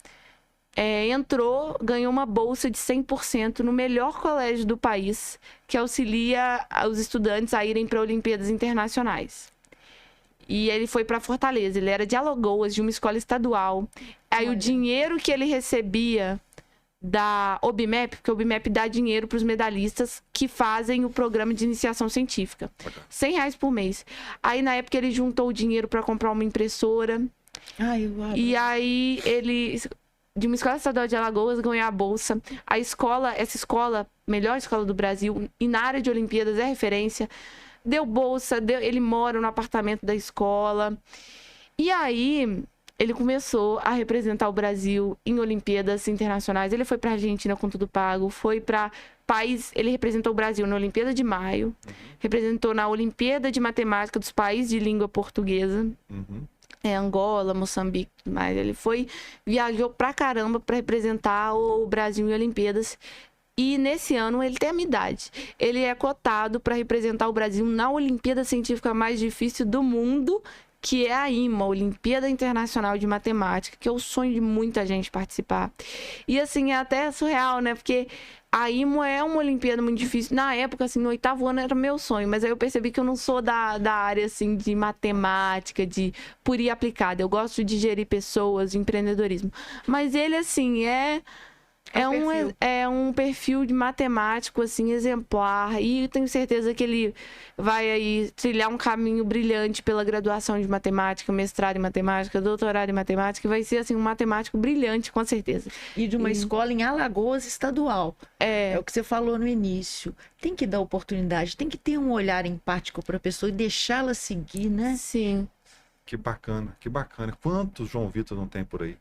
entrou, ganhou uma bolsa de 100% no melhor colégio do país, que auxilia os estudantes a irem para Olimpíadas Internacionais. E ele foi para Fortaleza, ele era de Alagoas, de uma escola estadual. Aí o dinheiro que ele recebia da OBMEP, porque o OBMEP dá dinheiro para os medalhistas que fazem o programa de iniciação científica. R$100 por mês. Aí na época ele juntou o dinheiro para comprar uma impressora. E aí ele, de uma escola estadual de Alagoas, ganhou a bolsa. Essa escola, melhor escola do Brasil, e na área de Olimpíadas é referência. Deu bolsa, ele mora no apartamento da escola. E aí, ele começou a representar o Brasil em Olimpíadas Internacionais. Ele foi para a Argentina com tudo pago, foi para país... Ele representou o Brasil na Olimpíada de Maio, representou na Olimpíada de Matemática dos países de língua portuguesa, Angola, Moçambique, tudo mais. Ele viajou pra caramba para representar o Brasil em Olimpíadas. E nesse ano ele tem a minha idade. Ele é cotado para representar o Brasil na Olimpíada Científica mais difícil do mundo, que é a IMA, Olimpíada Internacional de Matemática, que é o sonho de muita gente participar. E assim, é até surreal, né? Porque a IMA é uma Olimpíada muito difícil. Na época, assim, no 8º ano era meu sonho, mas aí eu percebi que eu não sou da área, assim, de matemática, de pura e aplicada. Eu gosto de gerir pessoas, de empreendedorismo. Mas ele, assim, é um perfil de matemático, assim, exemplar. E tenho certeza que ele vai aí trilhar um caminho brilhante pela graduação de matemática, mestrado em matemática, doutorado em matemática. E vai ser, assim, um matemático brilhante, com certeza. E de uma escola em Alagoas estadual. É o que você falou no início. Tem que dar oportunidade, tem que ter um olhar empático para a pessoa e deixá-la seguir, né? Sim. Que bacana, que bacana. Quantos João Vitor não tem por aí?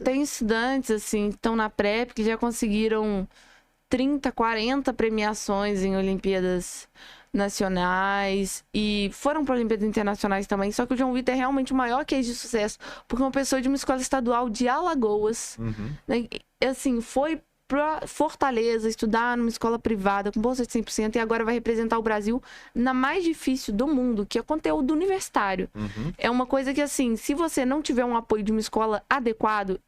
Tem estudantes, assim, que estão na PrEP, que já conseguiram 30, 40 premiações em Olimpíadas nacionais e foram para Olimpíadas Internacionais também. Só que o João Vitor é realmente o maior case de sucesso, porque é uma pessoa de uma escola estadual de Alagoas, né? Assim, foi para Fortaleza estudar numa escola privada com bolsa de 100% e agora vai representar o Brasil na mais difícil do mundo, que é conteúdo universitário. É uma coisa que, assim, se você não tiver um apoio de uma escola adequado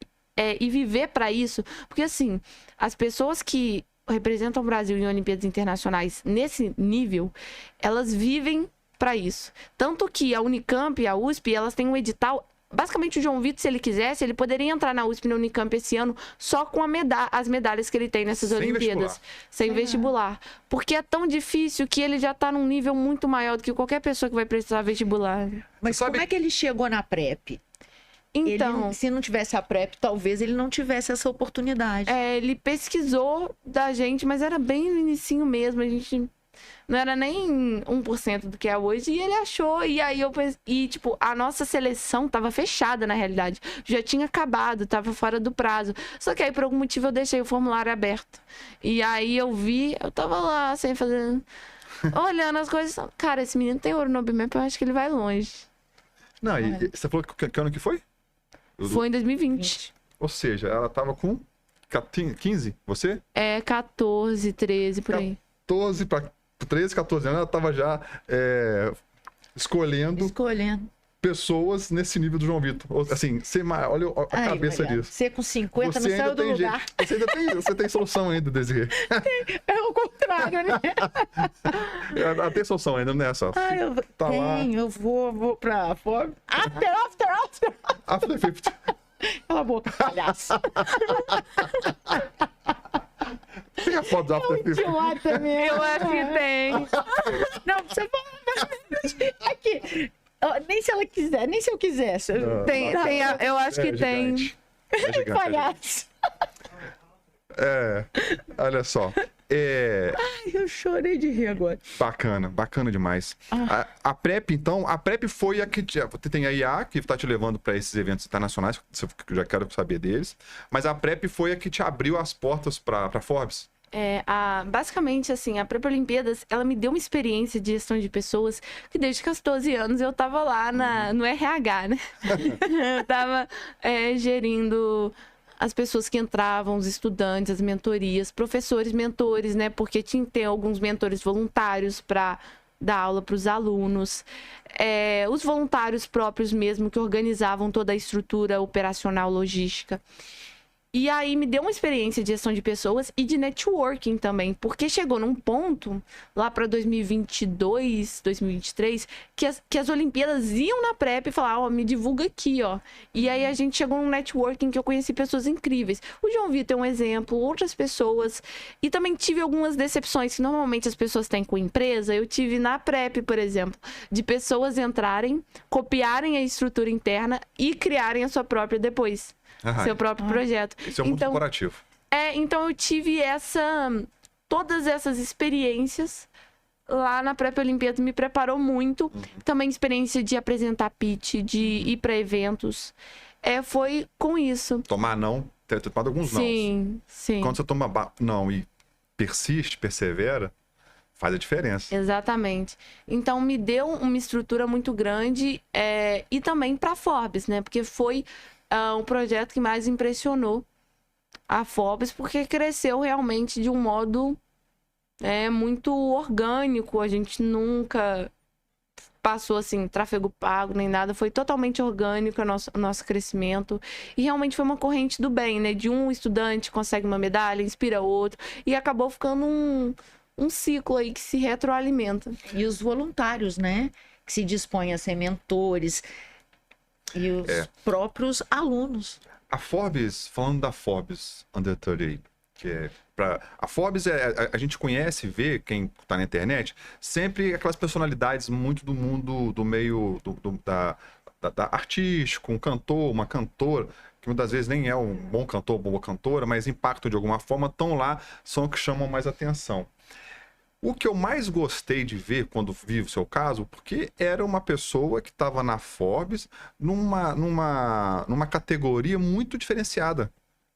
e viver para isso, porque, assim, as pessoas que representam o Brasil em Olimpíadas Internacionais nesse nível, elas vivem para isso. Tanto que a Unicamp e a USP, elas têm um edital. Basicamente, o João Vitor, se ele quisesse, ele poderia entrar na USP e na Unicamp esse ano só com as medalhas que ele tem nessas Olimpíadas. Sem vestibular. Porque é tão difícil que ele já tá num nível muito maior do que qualquer pessoa que vai precisar vestibular. Mas como é que ele chegou na PrEP? Então, se não tivesse a PrEP, talvez ele não tivesse essa oportunidade. Ele pesquisou da gente, mas era bem no inicinho mesmo. A gente não era nem 1% do que é hoje, e ele achou, e aí eu pensei, e tipo, a nossa seleção tava fechada na realidade, já tinha acabado, tava fora do prazo, só que aí por algum motivo eu deixei o formulário aberto, e aí eu vi, eu tava lá, sem fazer, olhando as coisas, cara, esse menino tem ouro no BMAP, eu acho que ele vai longe. Não, e você falou que ano que foi? Foi em 2020. Ou seja, ela tava com 15, você? 14, 13, por aí. 12 para 13, 14 anos, ela tava já escolhendo pessoas nesse nível do João Vitor. Assim, olha a cabeça disso. Você com 50 você não saiu do lugar. Você tem solução ainda, Desirê. É o contrário, né? Ela tem solução ainda, não é só. Eu vou pra fora. After 50. Cala a boca, palhaço. Tem a foto do After 50? Eu acho que tem. Não, você fala. Aqui. Nem se ela quiser, nem se eu quiser. Eu acho que tem. É gigante. Palhaço. Olha só. Ai, eu chorei de rir agora. Bacana demais. A PrEP, então, a PrEP foi a que... Você tem a IA, que está te levando para esses eventos internacionais, que eu já quero saber deles, mas a PrEP foi a que te abriu as portas para Forbes. Basicamente, assim, a PrEP Olimpíadas, ela me deu uma experiência de gestão de pessoas que desde 14 anos eu tava lá no RH, né? Eu tava gerindo as pessoas que entravam, os estudantes, as mentorias, professores, mentores, né? Porque tinha que ter alguns mentores voluntários para dar aula para os alunos. Os voluntários próprios mesmo, que organizavam toda a estrutura operacional, logística. E aí me deu uma experiência de gestão de pessoas e de networking também, porque chegou num ponto, lá para 2022, 2023, que as Olimpíadas iam na PrEP e falavam, me divulga aqui, ó. E aí a gente chegou num networking que eu conheci pessoas incríveis. O João Vitor é um exemplo, outras pessoas. E também tive algumas decepções que normalmente as pessoas têm com empresa. Eu tive na PrEP, por exemplo, de pessoas entrarem, copiarem a estrutura interna e criarem a sua própria depois. Seu próprio projeto. Isso é muito corporativo. Então eu tive todas essas experiências lá na PrEP Olimpíada, me preparou muito. Também experiência de apresentar pitch, de ir para eventos. Foi com isso. Tomar não, ter tomado alguns não. Sim. Quando você toma não e persevera, faz a diferença. Exatamente. Então me deu uma estrutura muito grande e também para Forbes, né? Porque foi um projeto que mais impressionou a Forbes, porque cresceu realmente de um modo muito orgânico. A gente nunca passou assim, tráfego pago nem nada, foi totalmente orgânico o nosso crescimento. E realmente foi uma corrente do bem, né? De um estudante consegue uma medalha, inspira outro, e acabou ficando um ciclo aí que se retroalimenta. E os voluntários, né? Que se dispõem a ser mentores. E os próprios alunos. A Forbes, falando da Forbes Under 30, que a Forbes a gente conhece, vê, quem tá na internet, sempre aquelas personalidades muito do mundo, do meio da artístico, um cantor, uma cantora, que muitas vezes nem é um bom cantor ou boa cantora, mas impactam de alguma forma, estão lá, são os que chamam mais atenção. O que eu mais gostei de ver quando vi o seu caso, porque era uma pessoa que estava na Forbes numa categoria muito diferenciada,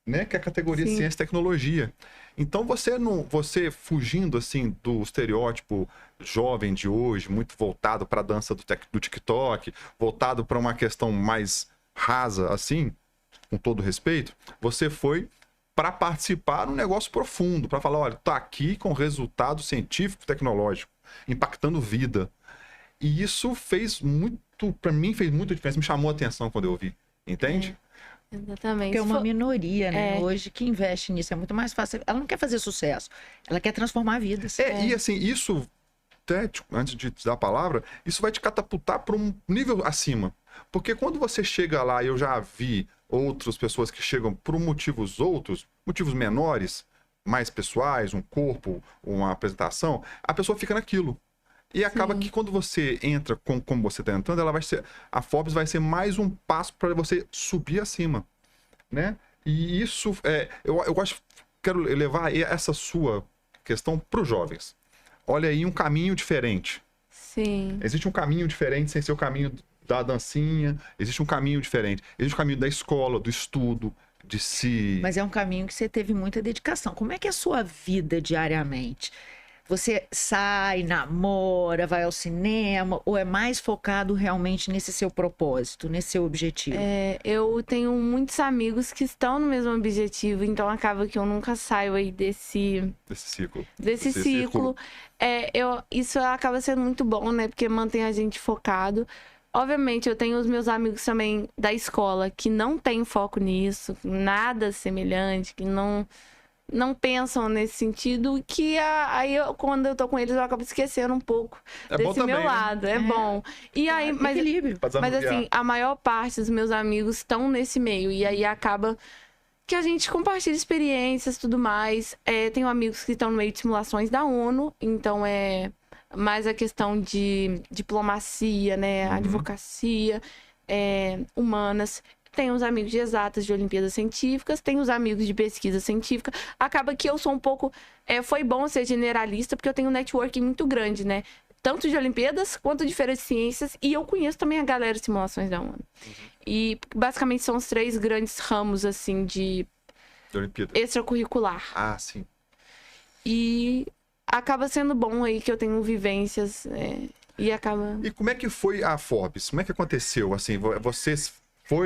né? Que é a categoria Ciência e Tecnologia. Então você fugindo assim do estereótipo jovem de hoje, muito voltado para a dança do TikTok, voltado para uma questão mais rasa assim, com todo respeito, você foi para participar de um negócio profundo, para falar, olha, tá aqui com resultado científico e tecnológico, impactando vida. E isso para mim fez muita diferença, me chamou a atenção quando eu ouvi, entende? Exatamente. Porque é uma minoria, né, hoje, que investe nisso, é muito mais fácil. Ela não quer fazer sucesso, ela quer transformar vidas. E assim, isso, até antes de te dar a palavra, isso vai te catapultar para um nível acima. Porque quando você chega lá, eu já vi outras pessoas que chegam por motivos menores, mais pessoais, um corpo, uma apresentação, a pessoa fica naquilo. E acaba que quando você entra como você está entrando, a Forbes vai ser mais um passo para você subir acima, né? E isso, eu quero levar essa sua questão para os jovens. olha aí um caminho diferente. Sim. Existe um caminho diferente sem ser o caminho da dancinha. Existe um caminho diferente. Existe o caminho da escola, do estudo, de si. Mas é um caminho que você teve muita dedicação. Como é que é a sua vida diariamente? Você sai, namora, vai ao cinema, ou é mais focado realmente nesse seu propósito, nesse seu objetivo? Eu tenho muitos amigos que estão no mesmo objetivo, então acaba que eu nunca saio aí desse ciclo. Desse ciclo. Isso acaba sendo muito bom, né? Porque mantém a gente focado. Obviamente, eu tenho os meus amigos também da escola que não têm foco nisso, nada semelhante, que não pensam nesse sentido, que aí quando eu tô com eles eu acabo esquecendo um pouco desse também, meu lado. É bom. E aí, mas equilíbrio. Mas assim, a maior parte dos meus amigos estão nesse meio. E aí acaba que a gente compartilha experiências e tudo mais. Tenho amigos que estão no meio de simulações da ONU, então é mais a questão de diplomacia, né? Advocacia, humanas. Tem os amigos de exatas, de Olimpíadas Científicas, tem os amigos de pesquisa científica. Acaba que eu sou um pouco... foi bom ser generalista, porque eu tenho um networking muito grande, né? Tanto de Olimpíadas, quanto de feiras de ciências. E eu conheço também a galera de simulações da ONU. E, basicamente, são os 3 grandes ramos, assim, de Olimpíada. Extracurricular. Ah, sim. E acaba sendo bom aí que eu tenho vivências, e acaba... E como é que foi a Forbes? Como é que aconteceu? Assim, você...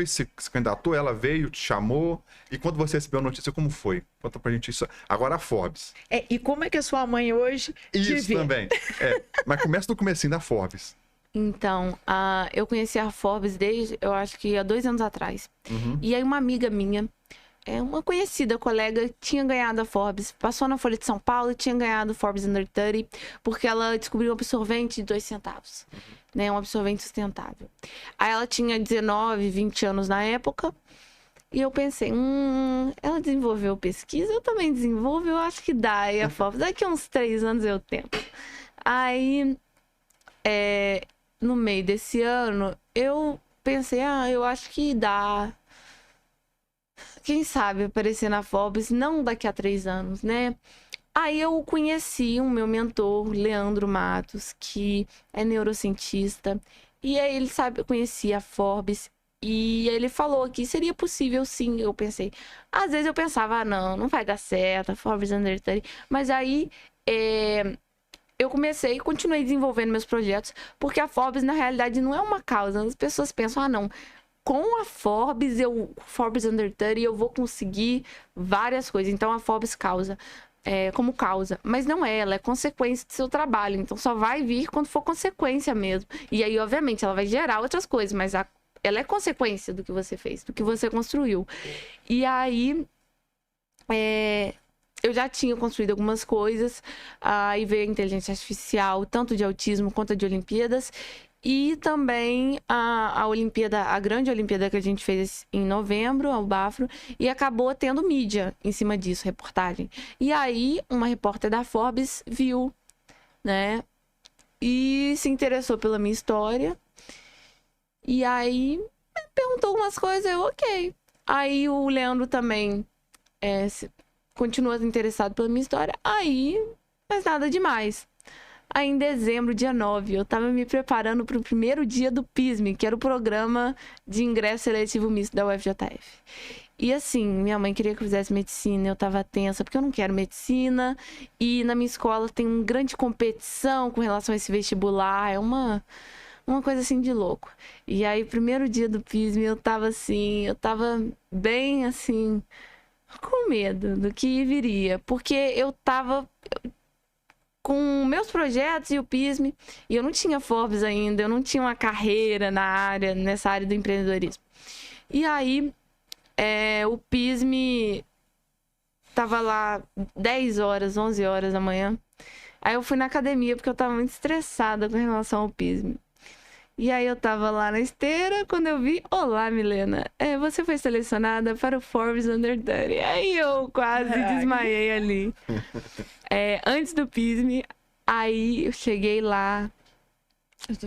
se candidatou, ela veio, te chamou. E quando você recebeu a notícia, como foi? Conta pra gente isso. Agora a Forbes. E como é que a sua mãe hoje te Isso vê? também. Mas começa do comecinho da Forbes. Então, eu conheci a Forbes desde, eu acho que há 2 anos atrás. E aí uma amiga minha, uma conhecida colega, tinha ganhado a Forbes. Passou na Folha de São Paulo e tinha ganhado o Forbes Under 30, porque ela descobriu um absorvente de 2 centavos. Né, um absorvente sustentável. Aí ela tinha 19, 20 anos na época. E eu pensei, ela desenvolveu pesquisa, eu também desenvolvo, eu acho que dá. E a Forbes, daqui a uns 3 anos eu tento. Aí, no meio desse ano, eu pensei, eu acho que dá. Quem sabe aparecer na Forbes, não daqui a 3 anos, né? Aí eu conheci o meu mentor, Leandro Matos, que é neurocientista. E aí ele eu conhecia a Forbes. E ele falou que seria possível sim. Eu pensei, às vezes eu pensava, não vai dar certo, a Forbes Under 30. Mas aí eu comecei e continuei desenvolvendo meus projetos. Porque a Forbes, na realidade, não é uma causa. As pessoas pensam, não, com a Forbes, Forbes Under 30, eu vou conseguir várias coisas. Então a Forbes causa. Como causa, mas não ela é consequência do seu trabalho, então só vai vir quando for consequência mesmo. E aí, obviamente, ela vai gerar outras coisas, mas ela é consequência do que você fez, do que você construiu. E aí, eu já tinha construído algumas coisas, aí veio a inteligência artificial, tanto de autismo quanto de Olimpíadas, e também a Olimpíada, a grande Olimpíada que a gente fez em novembro, ao Bafro, e acabou tendo mídia em cima disso, reportagem. E aí, uma repórter da Forbes viu, né? E se interessou pela minha história. E aí, perguntou algumas coisas, eu, ok. Aí o Leandro também continua interessado pela minha história. Aí, mas nada demais. Aí em dezembro, dia 9, eu tava me preparando pro primeiro dia do PISM, que era o programa de ingresso seletivo misto da UFJF. E assim, minha mãe queria que eu fizesse medicina, eu tava tensa, porque eu não quero medicina. E na minha escola tem uma grande competição com relação a esse vestibular, é uma coisa assim de louco. E aí, primeiro dia do PISM, eu tava bem assim, com medo do que viria. Porque eu tava com meus projetos e o PISM, e eu não tinha Forbes ainda, eu não tinha uma carreira nessa área do empreendedorismo. E aí, o PISM tava lá 10 horas, 11 horas da manhã. Aí eu fui na academia, porque eu tava muito estressada com relação ao PISM. E aí eu tava lá na esteira, quando eu vi, olá, Milena, você foi selecionada para o Forbes Under 30. Aí eu quase desmaiei ali. Antes do PISM, aí eu cheguei lá,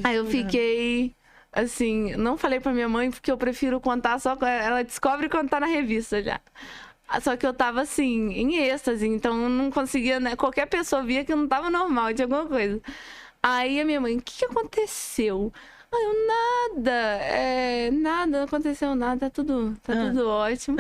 aí eu fiquei, assim, não falei pra minha mãe, porque eu prefiro contar só, ela descobre quando tá na revista já. Só que eu tava assim, em êxtase, então eu não conseguia, né? Qualquer pessoa via que eu não tava normal, tinha alguma coisa. Aí a minha mãe, o que aconteceu? Aí eu, nada, não aconteceu nada, tá tudo ótimo.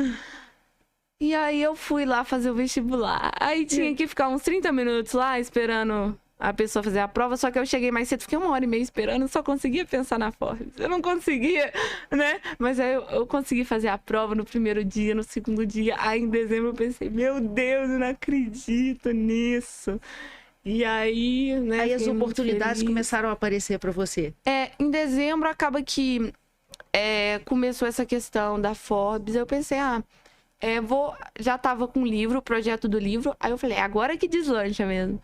E aí eu fui lá fazer o vestibular. Aí tinha que ficar uns 30 minutos lá esperando a pessoa fazer a prova, só que eu cheguei mais cedo, fiquei 1h30 esperando, só conseguia pensar na Forbes. Eu não conseguia, né? Mas aí eu consegui fazer a prova no primeiro dia, no segundo dia. Aí em dezembro eu pensei, meu Deus, eu não acredito nisso. E aí, né? Aí as oportunidades começaram a aparecer para você. Em dezembro acaba que começou essa questão da Forbes. Eu pensei, já tava com o livro, o projeto do livro. Aí eu falei, agora que deslancha mesmo.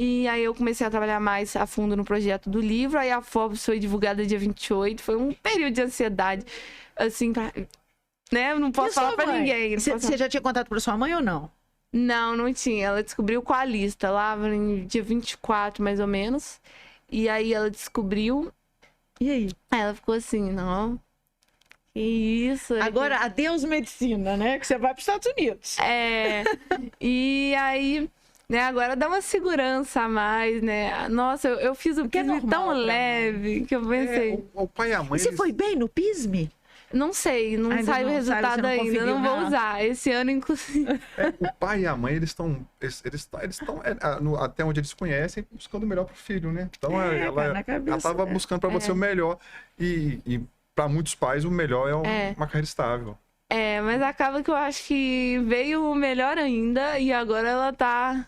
E aí eu comecei a trabalhar mais a fundo no projeto do livro. Aí a Forbes foi divulgada dia 28. Foi um período de ansiedade, assim, né? Eu não posso falar pra ninguém. Você já tinha contado pra sua mãe ou não? Não tinha. Ela descobriu com a lista, lá no dia 24, mais ou menos. E aí ela descobriu. E aí? Aí ela ficou assim, não... Que isso. Agora, adeus medicina, né? Que você vai para os Estados Unidos. E aí, né, agora dá uma segurança a mais, né? Nossa, eu fiz o PISME tão leve que eu pensei. O pai e a mãe. E você foi bem no PISME? Não sei, não saiu o resultado ainda. Não vou usar. Esse ano, inclusive. O pai e a mãe, eles estão. Até onde eles conhecem, buscando o melhor pro filho, né? Então ela estava buscando para você o melhor. E para muitos pais, o melhor é uma carreira estável. Mas acaba que eu acho que veio o melhor ainda e agora ela tá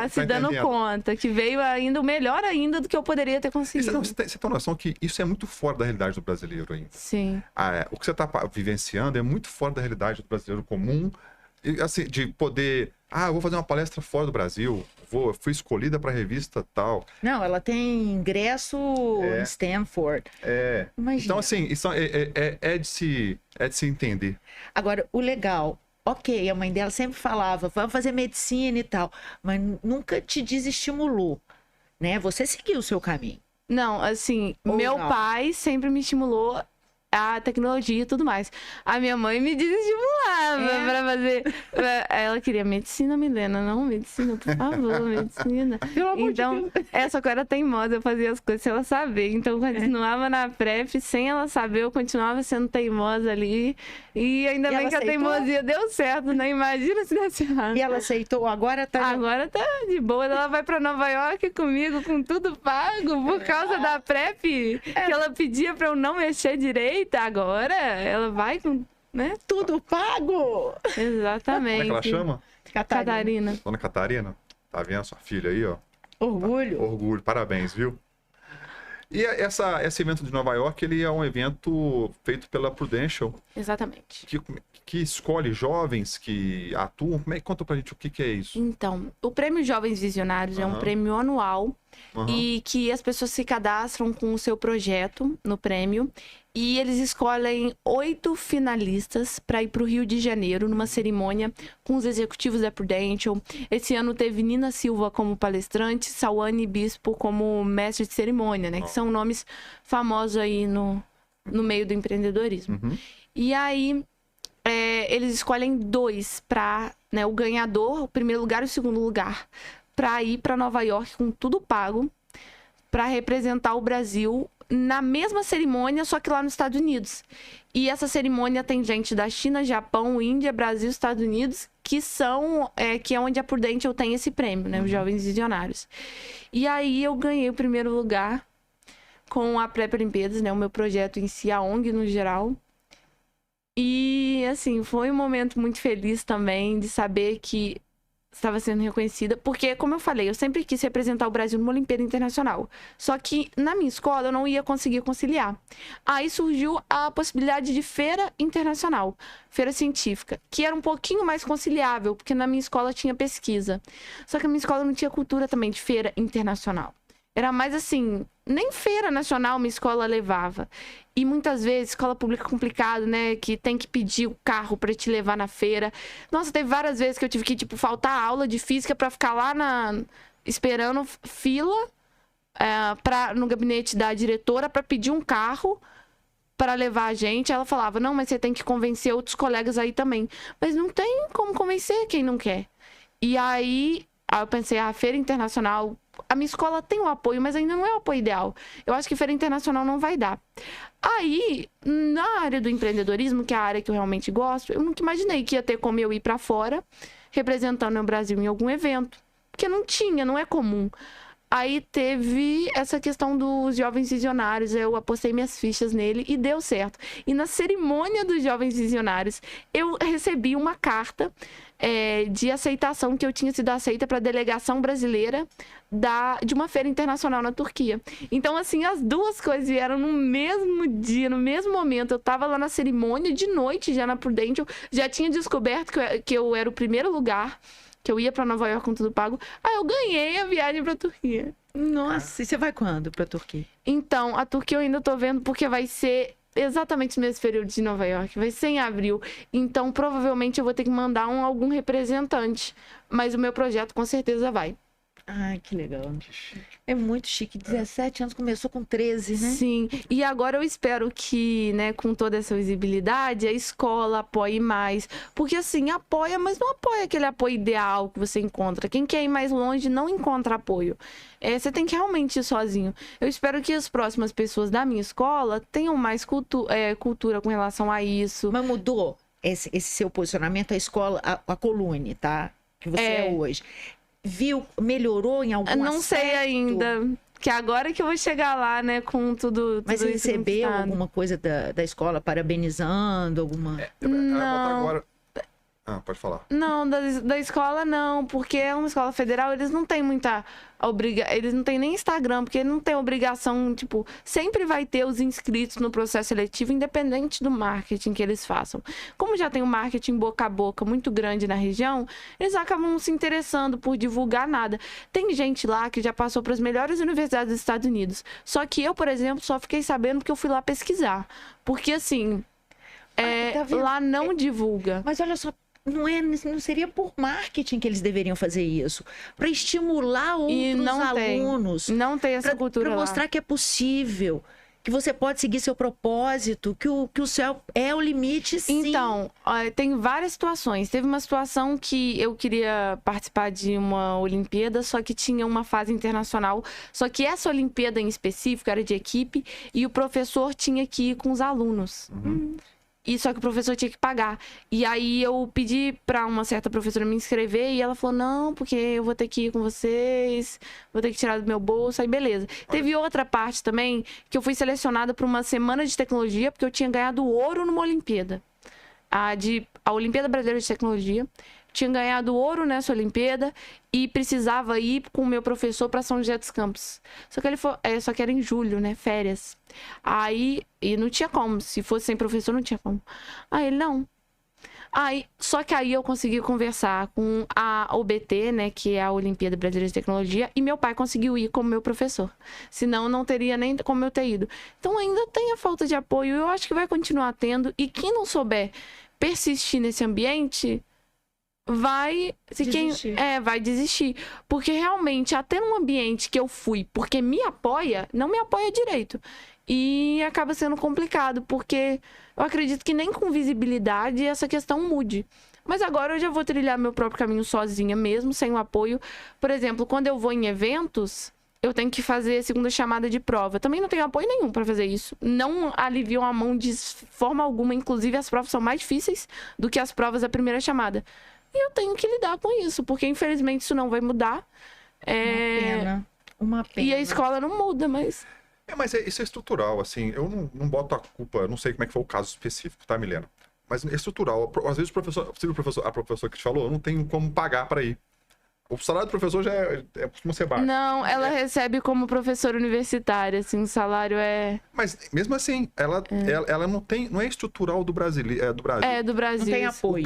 se dando conta que veio ainda o melhor ainda do que eu poderia ter conseguido. Você tem noção que isso é muito fora da realidade do brasileiro ainda. Sim. O que você está vivenciando é muito fora da realidade do brasileiro comum. E, assim, de poder... eu vou fazer uma palestra fora do Brasil. Fui escolhida para a revista tal. Não, ela tem ingresso em Stanford. Imagina. Então, assim, isso é de se entender. Agora, o legal... Ok, a mãe dela sempre falava, vamos fazer medicina e tal, mas nunca te desestimulou, né? Você seguiu o seu caminho. Não, assim, meu pai sempre me estimulou a tecnologia e tudo mais. A minha mãe me desestimulava pra fazer... Ela queria medicina, Milena. Não, medicina, por favor, medicina. Então, só que eu era teimosa, eu fazia as coisas sem ela saber. Então, eu continuava na PrEP, sem ela saber, eu continuava sendo teimosa ali. E ainda bem que a teimosia deu certo, né? Imagina se desse errado. E ela aceitou, agora tá de boa. Ela vai pra Nova York comigo, com tudo pago, por causa da PrEP, que ela pedia pra eu não mexer direito. Agora ela vai com, né? Tudo pago! Exatamente. Como é que ela chama? Catarina. Dona Catarina? Tá vendo sua filha aí, ó? Orgulho. Orgulho, parabéns, viu? E esse evento de Nova York, ele é um evento feito pela Prudential. Exatamente. Que escolhe jovens que atuam. Conta pra gente o que é isso. Então, o Prêmio Jovens Visionários é um prêmio anual e que as pessoas se cadastram com o seu projeto no prêmio. E eles escolhem 8 finalistas para ir para o Rio de Janeiro, numa cerimônia com os executivos da Prudential. Esse ano teve Nina Silva como palestrante, Sawane Bispo como mestre de cerimônia, né? Que são nomes famosos aí no meio do empreendedorismo. E aí, eles escolhem 2 para, né, o ganhador, o primeiro lugar e o segundo lugar, para ir para Nova York com tudo pago, para representar o Brasil na mesma cerimônia, só que lá nos Estados Unidos. E essa cerimônia tem gente da China, Japão, Índia, Brasil, Estados Unidos, que é onde a Prudential tem esse prêmio, né? Os Jovens Visionários. E aí eu ganhei o primeiro lugar com a PrEP Olimpíadas, né? O meu projeto em si, a ONG no geral. E, assim, foi um momento muito feliz também de saber que estava sendo reconhecida, porque, como eu falei, eu sempre quis representar o Brasil numa Olimpíada Internacional. Só que na minha escola eu não ia conseguir conciliar. Aí surgiu a possibilidade de feira internacional, feira científica, que era um pouquinho mais conciliável, porque na minha escola tinha pesquisa. Só que a minha escola não tinha cultura também de feira internacional. Era mais assim, nem feira nacional minha escola levava. E muitas vezes, escola pública é complicado, né? Que tem que pedir o carro pra te levar na feira. Nossa, teve várias vezes que eu tive que, faltar aula de física pra ficar lá esperando fila no gabinete da diretora pra pedir um carro para levar a gente. Ela falava, não, mas você tem que convencer outros colegas aí também. Mas não tem como convencer quem não quer. E aí eu pensei, a Feira Internacional, a minha escola tem um apoio, mas ainda não é o apoio ideal. Eu acho que Feira Internacional não vai dar. Aí, na área do empreendedorismo, que é a área que eu realmente gosto, eu nunca imaginei que ia ter como eu ir para fora, representando o Brasil em algum evento. Porque não tinha, não é comum. Aí teve essa questão dos Jovens Visionários, eu apostei minhas fichas nele e deu certo. E na cerimônia dos Jovens Visionários, eu recebi uma carta de aceitação, que eu tinha sido aceita para a delegação brasileira de uma feira internacional na Turquia. Então, assim, as duas coisas vieram no mesmo dia, no mesmo momento. Eu estava lá na cerimônia de noite, já na Prudential, já tinha descoberto que eu era o primeiro lugar, que eu ia para Nova York com tudo pago. Aí eu ganhei a viagem para a Turquia. Nossa, e você vai quando para a Turquia? Então, a Turquia eu ainda tô vendo porque vai ser exatamente no mesmo período de Nova York. Vai ser em abril. Então, provavelmente eu vou ter que mandar algum representante. Mas o meu projeto com certeza vai. Ai, que legal. É muito chique. 17 anos, começou com 13, né? Sim. E agora eu espero que, né, com toda essa visibilidade, a escola apoie mais. Porque, assim, apoia, mas não apoia aquele apoio ideal que você encontra. Quem quer ir mais longe não encontra apoio. Você tem que realmente ir sozinho. Eu espero que as próximas pessoas da minha escola tenham mais cultura com relação a isso. Mas mudou esse seu posicionamento, a escola, a Colune, tá? Que você é hoje. Melhorou em algum aspecto? Não sei ainda. Que agora que eu vou chegar lá, né, com tudo Mas você isso recebeu conquistado. alguma coisa da escola parabenizando? Alguma... Não. Agora... pode falar. Não, da escola não, porque é uma escola federal, eles não têm muita eles não têm nem Instagram, porque não tem obrigação, tipo, sempre vai ter os inscritos no processo seletivo, independente do marketing que eles façam. Como já tem um marketing boca a boca muito grande na região, eles acabam se interessando por divulgar nada. Tem gente lá que já passou para as melhores universidades dos Estados Unidos. Só que eu, por exemplo, só fiquei sabendo porque eu fui lá pesquisar. Porque, assim, tá lá não divulga. Mas olha só, não seria por marketing que eles deveriam fazer isso, para estimular outros alunos. Não tem essa cultura para mostrar que é possível, que você pode seguir seu propósito, que o céu é o limite, sim. Então, tem várias situações. Teve uma situação que eu queria participar de uma Olimpíada, só que tinha uma fase internacional. Só que essa Olimpíada em específico era de equipe e o professor tinha que ir com os alunos. E só que o professor tinha que pagar. E aí eu pedi pra uma certa professora me inscrever e ela falou, não, porque eu vou ter que ir com vocês, vou ter que tirar do meu bolso, aí beleza. Teve outra parte também, que eu fui selecionada para uma semana de tecnologia, porque eu tinha ganhado ouro numa Olimpíada. A Olimpíada Brasileira de Tecnologia. Tinha ganhado ouro nessa Olimpíada e precisava ir com o meu professor para São José dos Campos. Só que só que era em julho, né? Férias. Aí, e não tinha como. Se fosse sem professor, não tinha como. Aí ele, não. Só que aí eu consegui conversar com a OBT, né? Que é a Olimpíada Brasileira de Tecnologia. E meu pai conseguiu ir como meu professor. Senão, não teria nem como eu ter ido. Então, ainda tem a falta de apoio. Eu acho que vai continuar tendo. E quem não souber persistir nesse ambiente... vai desistir. Porque realmente, até num ambiente que eu fui, porque me apoia, não me apoia direito. E acaba sendo complicado, porque eu acredito que nem com visibilidade essa questão mude. Mas agora eu já vou trilhar meu próprio caminho sozinha mesmo, sem o apoio. Por exemplo, quando eu vou em eventos, eu tenho que fazer segunda chamada de prova. Também não tenho apoio nenhum para fazer isso. Não aliviam a mão de forma alguma. Inclusive, as provas são mais difíceis do que as provas da primeira chamada. E eu tenho que lidar com isso, porque infelizmente isso não vai mudar. Uma pena. E a escola não muda, mas... Mas isso é estrutural, assim, eu não boto a culpa, eu não sei como é que foi o caso específico, tá, Milena? Mas é estrutural. Às vezes a professora que te falou, eu não tenho como pagar para ir. O salário do professor já costuma ser baixo. Não, ela recebe como professora universitária, assim, o salário é... Mas mesmo assim, ela não é estrutural do Brasil. Do Brasil. É, do Brasil. Não tem apoio.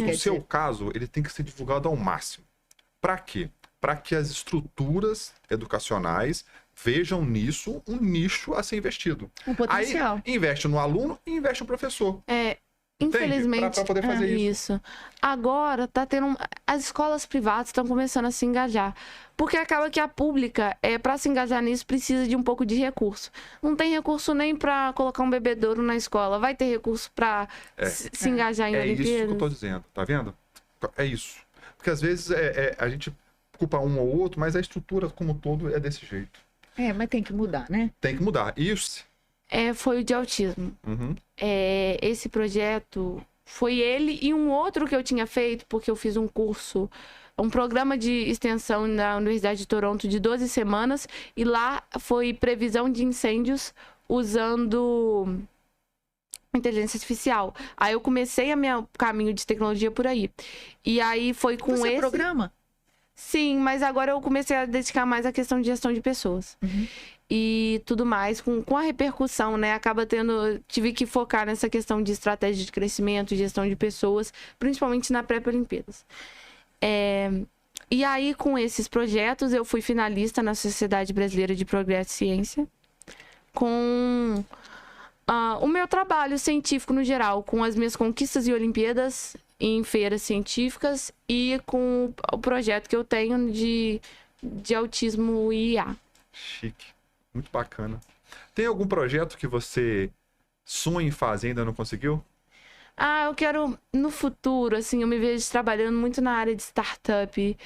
O seu caso, ele tem que ser divulgado ao máximo. Para quê? Para que as estruturas educacionais vejam nisso um nicho a ser investido. Um potencial. Aí investe no aluno e investe no professor. Infelizmente, para poder fazer isso. isso. Agora tá tendo. As escolas privadas estão começando a se engajar. Porque acaba que a pública, para se engajar nisso, precisa de um pouco de recurso. Não tem recurso nem para colocar um bebedouro na escola. Vai ter recurso para se engajar em Olimpíadas? É isso que eu tô dizendo, tá vendo? É isso. Porque às vezes a gente culpa um ou outro, mas a estrutura como um todo é desse jeito. Mas tem que mudar, né? Tem que mudar. Isso. Foi o de autismo. Uhum. Esse projeto foi ele e um outro que eu tinha feito, porque eu fiz um curso, um programa de extensão na Universidade de Toronto de 12 semanas, e lá foi previsão de incêndios usando inteligência artificial. Aí eu comecei o meu caminho de tecnologia por aí. E aí foi com Você esse programa? Sim, mas agora eu comecei a dedicar mais à questão de gestão de pessoas. Uhum. E tudo mais, com a repercussão, né? Tive que focar nessa questão de estratégia de crescimento, gestão de pessoas, principalmente na pré-Olimpíadas. E aí, com esses projetos, eu fui finalista na Sociedade Brasileira de Progresso e Ciência, com o meu trabalho científico no geral, com as minhas conquistas em Olimpíadas, em feiras científicas e com o projeto que eu tenho de autismo e IA. Chique. Muito bacana. Tem algum projeto que você sonha em fazer e ainda não conseguiu? Eu quero, no futuro, assim, eu me vejo trabalhando muito na área de startup.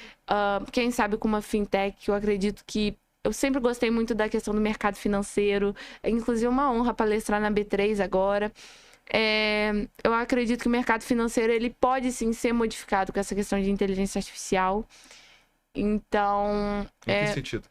Quem sabe com uma fintech, que eu acredito que... Eu sempre gostei muito da questão do mercado financeiro. É, inclusive, uma honra palestrar na B3 agora. Eu acredito que o mercado financeiro, ele pode, sim, ser modificado com essa questão de inteligência artificial. Então... Em que sentido?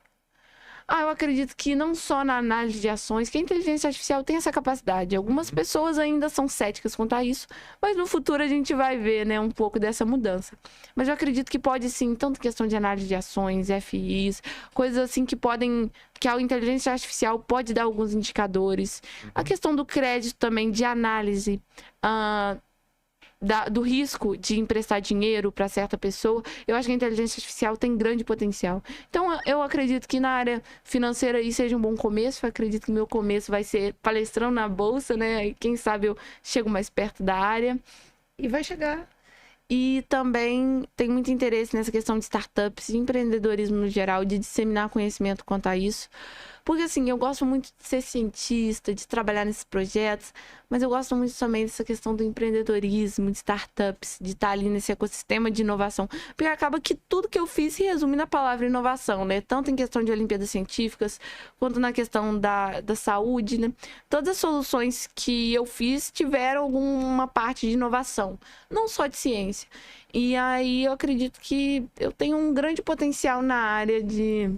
Eu acredito que não só na análise de ações, que a inteligência artificial tem essa capacidade. Algumas pessoas ainda são céticas quanto a isso, mas no futuro a gente vai ver, né, um pouco dessa mudança. Mas eu acredito que pode sim, tanto questão de análise de ações, FIs, coisas assim que a inteligência artificial pode dar alguns indicadores. A questão do crédito também, de análise, do risco de emprestar dinheiro para certa pessoa, eu acho que a inteligência artificial tem grande potencial. Então, eu acredito que na área financeira aí seja um bom começo. Eu acredito que meu começo vai ser palestrando na bolsa, né? E quem sabe eu chego mais perto da área. E vai chegar. E também tem muito interesse nessa questão de startups, de empreendedorismo no geral, de disseminar conhecimento quanto a isso. Porque, assim, eu gosto muito de ser cientista, de trabalhar nesses projetos, mas eu gosto muito também dessa questão do empreendedorismo, de startups, de estar ali nesse ecossistema de inovação. Porque acaba que tudo que eu fiz se resume na palavra inovação, né? Tanto em questão de Olimpíadas Científicas, quanto na questão da saúde, né? Todas as soluções que eu fiz tiveram alguma parte de inovação, não só de ciência. E aí eu acredito que eu tenho um grande potencial na área de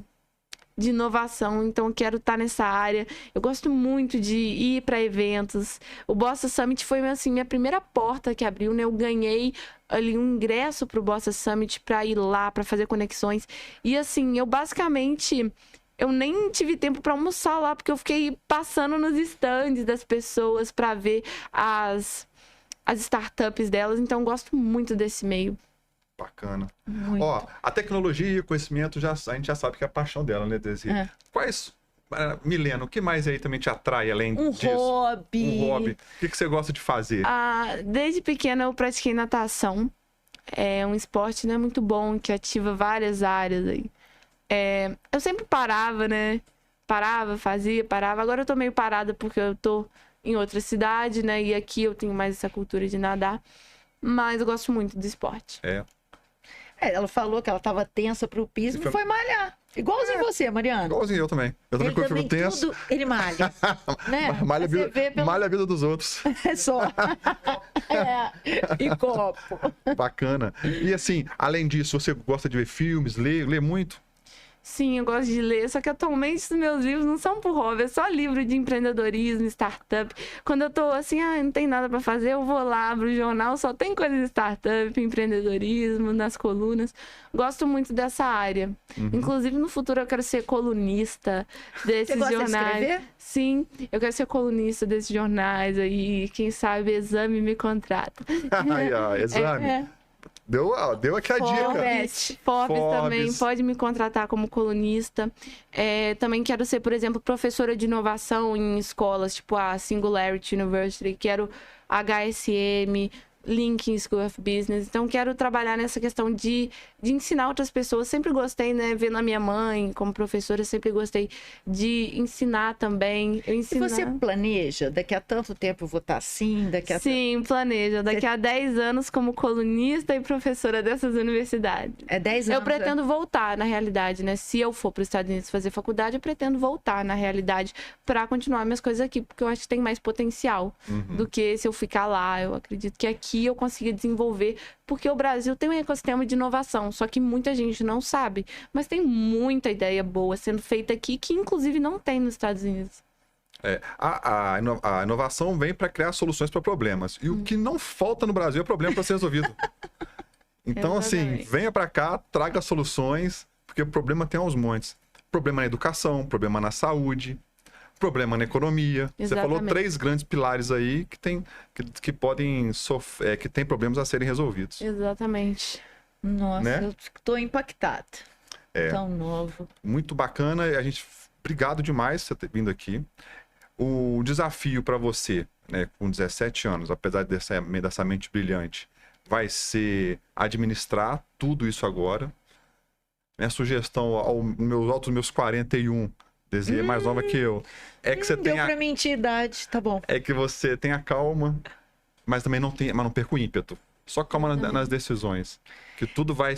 inovação, então eu quero estar nessa área. Eu gosto muito de ir para eventos. O Bossa Summit foi, assim, minha primeira porta que abriu, né? Eu ganhei ali um ingresso para o Bossa Summit para ir lá, para fazer conexões. E, assim, eu basicamente... Eu nem tive tempo para almoçar lá, porque eu fiquei passando nos stands das pessoas para ver as startups delas. Então, eu gosto muito desse meio. Bacana. Muito. Ó, a tecnologia e o conhecimento, a gente já sabe que é a paixão dela, né, Desi? Quais... Milena, o que mais aí também te atrai além disso? Hobby. Um hobby. O que você gosta de fazer? Desde pequena eu pratiquei natação. É um esporte, né, muito bom, que ativa várias áreas aí. Eu sempre parava, né? Parava. Agora eu tô meio parada porque eu tô em outra cidade, né? E aqui eu tenho mais essa cultura de nadar. Mas eu gosto muito do esporte. Ela falou que ela tava tensa pro piso e foi malhar. Igualzinho você, Mariana. Igualzinho eu também. Eu também Ele fico tenso. ele malha. Né? Malha a vida dos outros. É só. E copo. Bacana. E assim, além disso, você gosta de ver filmes, ler muito? Sim, eu gosto de ler, só que atualmente os meus livros não são por hobby, é só livro de empreendedorismo, startup. Quando eu tô assim, não tem nada pra fazer, eu vou lá, abro o jornal, só tem coisa de startup, empreendedorismo, nas colunas. Gosto muito dessa área. Inclusive, no futuro eu quero ser colunista desses jornais. Você gosta de escrever? Sim, eu quero ser colunista desses jornais aí, quem sabe Exame me contrata. Exame. Deu aqui a dica. Forbes também pode me contratar como colunista. Também quero ser, por exemplo, professora de inovação em escolas, tipo a Singularity University, quero HSM, Lincoln School of Business. Então, quero trabalhar nessa questão de ensinar outras pessoas. Sempre gostei, né? Vendo a minha mãe como professora, sempre gostei de ensinar também. E você planeja? Daqui a tanto tempo eu vou estar assim? Sim, planejo. Daqui a 10 anos como colunista e professora dessas universidades. 10 anos? Eu pretendo voltar, na realidade, né? Se eu for para os Estados Unidos fazer faculdade, eu pretendo voltar, na realidade, para continuar minhas coisas aqui, porque eu acho que tem mais potencial do que se eu ficar lá. Eu acredito que aqui eu consiga desenvolver, porque o Brasil tem um ecossistema de inovação, só que muita gente não sabe, mas tem muita ideia boa sendo feita aqui, que inclusive não tem nos Estados Unidos. A inovação vem para criar soluções para problemas, e o que não falta no Brasil é problema para ser resolvido. Então, assim, venha para cá, traga soluções, porque o problema tem aos montes. Problema na educação, problema na saúde, problema na economia. Exatamente. Você falou 3 grandes pilares aí que podem sofrer, que tem problemas a serem resolvidos. Exatamente. Nossa, né? Eu estou impactada. Tão novo. Muito bacana. Obrigado demais por você ter vindo aqui. O desafio para você, né, com 17 anos, apesar dessa mente brilhante, vai ser administrar tudo isso agora. Minha sugestão aos meus 41, desenho mais nova que eu, é que você tenha... Deu pra mentir idade, tá bom. É que você tenha calma, mas também não perca o ímpeto. Só calma nas decisões, que tudo vai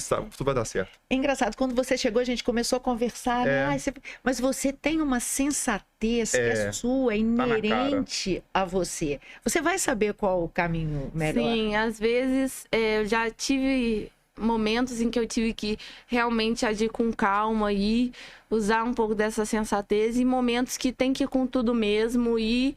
dar certo. É engraçado, quando você chegou, a gente começou a conversar, né? Mas você tem uma sensatez que é sua, inerente a você. Você vai saber qual o caminho melhor. Sim, às vezes eu já tive momentos em que eu tive que realmente agir com calma e usar um pouco dessa sensatez, e momentos que tem que ir com tudo mesmo e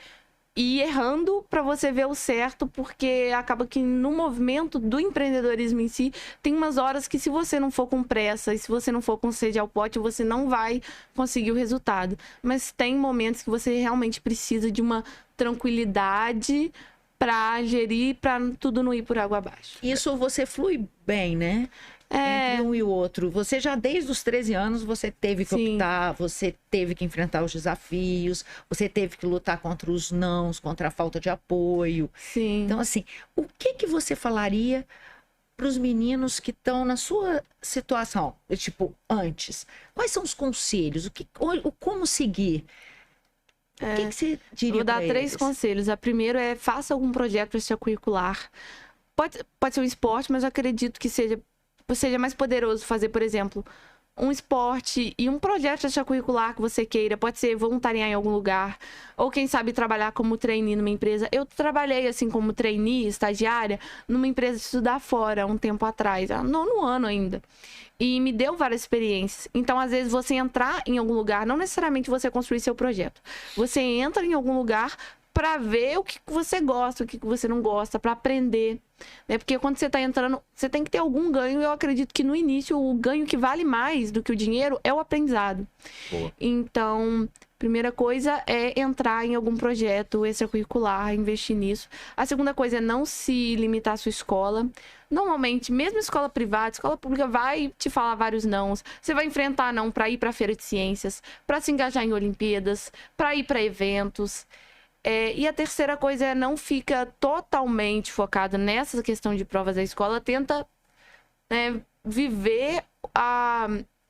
ir errando para você ver o certo, porque acaba que no movimento do empreendedorismo em si, tem umas horas que se você não for com pressa e se você não for com sede ao pote, você não vai conseguir o resultado. Mas tem momentos que você realmente precisa de uma tranquilidade para gerir, para tudo não ir por água abaixo. Isso você flui bem, né? Entre um e o outro. Você já desde os 13 anos, você teve que optar, você teve que enfrentar os desafios, você teve que lutar contra os nãos, contra a falta de apoio. Sim. Então, assim, o que você falaria para os meninos que estão na sua situação, tipo, antes? Quais são os conselhos? Como seguir? O que você diria? Vou dar 3 conselhos. A primeira é: faça algum projeto extracurricular. Pode ser um esporte, mas eu acredito que seja mais poderoso fazer, por exemplo, um esporte e um projeto extracurricular que você queira. Pode ser voluntariar em algum lugar, ou quem sabe trabalhar como trainee numa empresa. Eu trabalhei assim como trainee, estagiária, numa empresa de estudar fora um tempo atrás, no ano ainda. E me deu várias experiências. Então, às vezes, você entrar em algum lugar, não necessariamente você construir seu projeto. Você entra em algum lugar para ver o que você gosta, o que você não gosta, para aprender. Né? Porque quando você está entrando, você tem que ter algum ganho. Eu acredito que no início, o ganho que vale mais do que o dinheiro é o aprendizado. Boa. Então, primeira coisa é entrar em algum projeto extracurricular, investir nisso. A segunda coisa é não se limitar à sua escola. Normalmente, mesmo escola privada, escola pública vai te falar vários nãos. Você vai enfrentar não para ir para a feira de ciências, para se engajar em Olimpíadas, para ir para eventos. E a terceira coisa é: não fica totalmente focado nessa questão de provas da escola. Tenta viver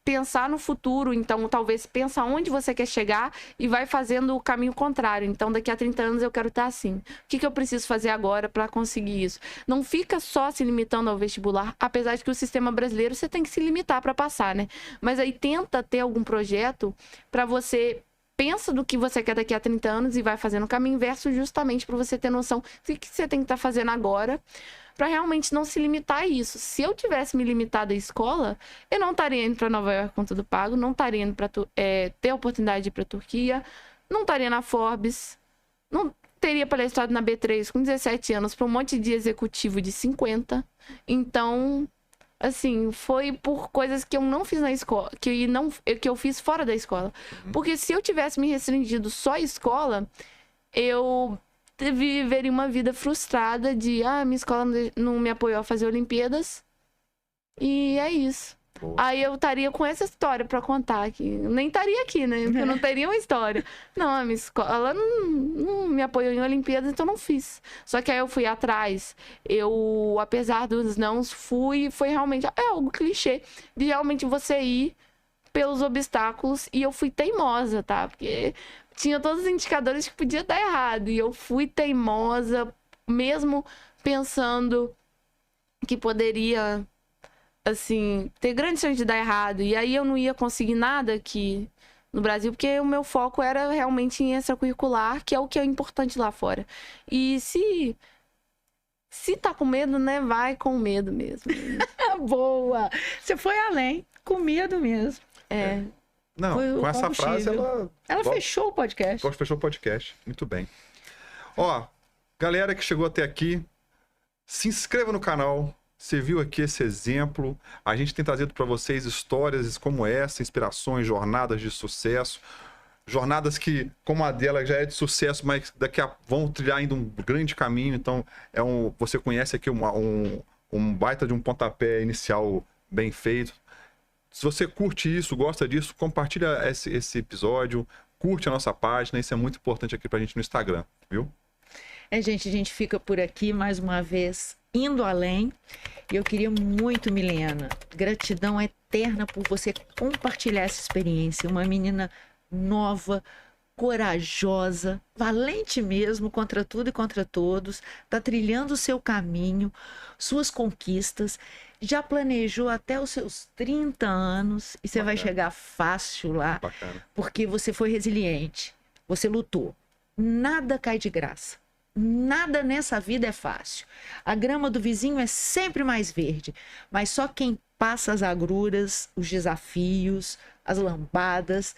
pensar no futuro. Então, talvez pensa onde você quer chegar e vai fazendo o caminho contrário. Então, daqui a 30 anos eu quero estar assim. O que eu preciso fazer agora para conseguir isso? Não fica só se limitando ao vestibular, apesar de que o sistema brasileiro você tem que se limitar para passar, né? Mas aí tenta ter algum projeto para você... Pensa do que você quer daqui a 30 anos e vai fazendo o caminho inverso, justamente para você ter noção do que você tem que estar fazendo agora, para realmente não se limitar a isso. Se eu tivesse me limitado à escola, eu não estaria indo para Nova York com tudo pago, não estaria indo para ter a oportunidade de ir para a Turquia, não estaria na Forbes, não teria palestrado na B3 com 17 anos para um monte de executivo de 50. Então... assim, foi por coisas que eu não fiz na escola, que eu fiz fora da escola. Porque se eu tivesse me restringido só à escola, eu viveria uma vida frustrada de, minha escola não me apoiou a fazer Olimpíadas, E é isso. Boa. Aí eu estaria com essa história pra contar aqui. Eu nem estaria aqui, né? Porque eu não teria uma história. Não, a minha escola não me apoiou em Olimpíadas, então não fiz. Só que aí eu fui atrás. Eu, apesar dos nãos, foi realmente... É algo clichê de realmente você ir pelos obstáculos. E eu fui teimosa, tá? Porque tinha todos os indicadores que podia dar errado. E eu fui teimosa, mesmo pensando que poderia... assim, ter grande chance de dar errado. E aí eu não ia conseguir nada aqui no Brasil, porque o meu foco era realmente em extracurricular, que é o que é importante lá fora. E se tá com medo, né, vai com medo mesmo. Boa! Você foi além, com medo mesmo. É. Não, Foi o com essa frase combustível. Ela fechou o podcast. Fechou o podcast. Muito bem. Ó, galera que chegou até aqui, se inscreva no canal. Você viu aqui esse exemplo. A gente tem trazido para vocês histórias como essa, inspirações, jornadas de sucesso. Jornadas que, como a dela, já é de sucesso, mas vão trilhar ainda um grande caminho. Então, você conhece aqui um baita de um pontapé inicial bem feito. Se você curte isso, gosta disso, compartilha esse episódio, curte a nossa página. Isso é muito importante aqui pra gente no Instagram, viu? Gente, a gente fica por aqui mais uma vez, indo além. E eu queria muito, Milena, gratidão eterna por você compartilhar essa experiência. Uma menina nova, corajosa, valente mesmo, contra tudo e contra todos. Tá trilhando o seu caminho, suas conquistas. Já planejou até os seus 30 anos e você vai chegar fácil lá. Bacana. Porque você foi resiliente, você lutou. Nada cai de graça. Nada nessa vida é fácil. A grama do vizinho é sempre mais verde, mas só quem passa as agruras, os desafios, as lambadas,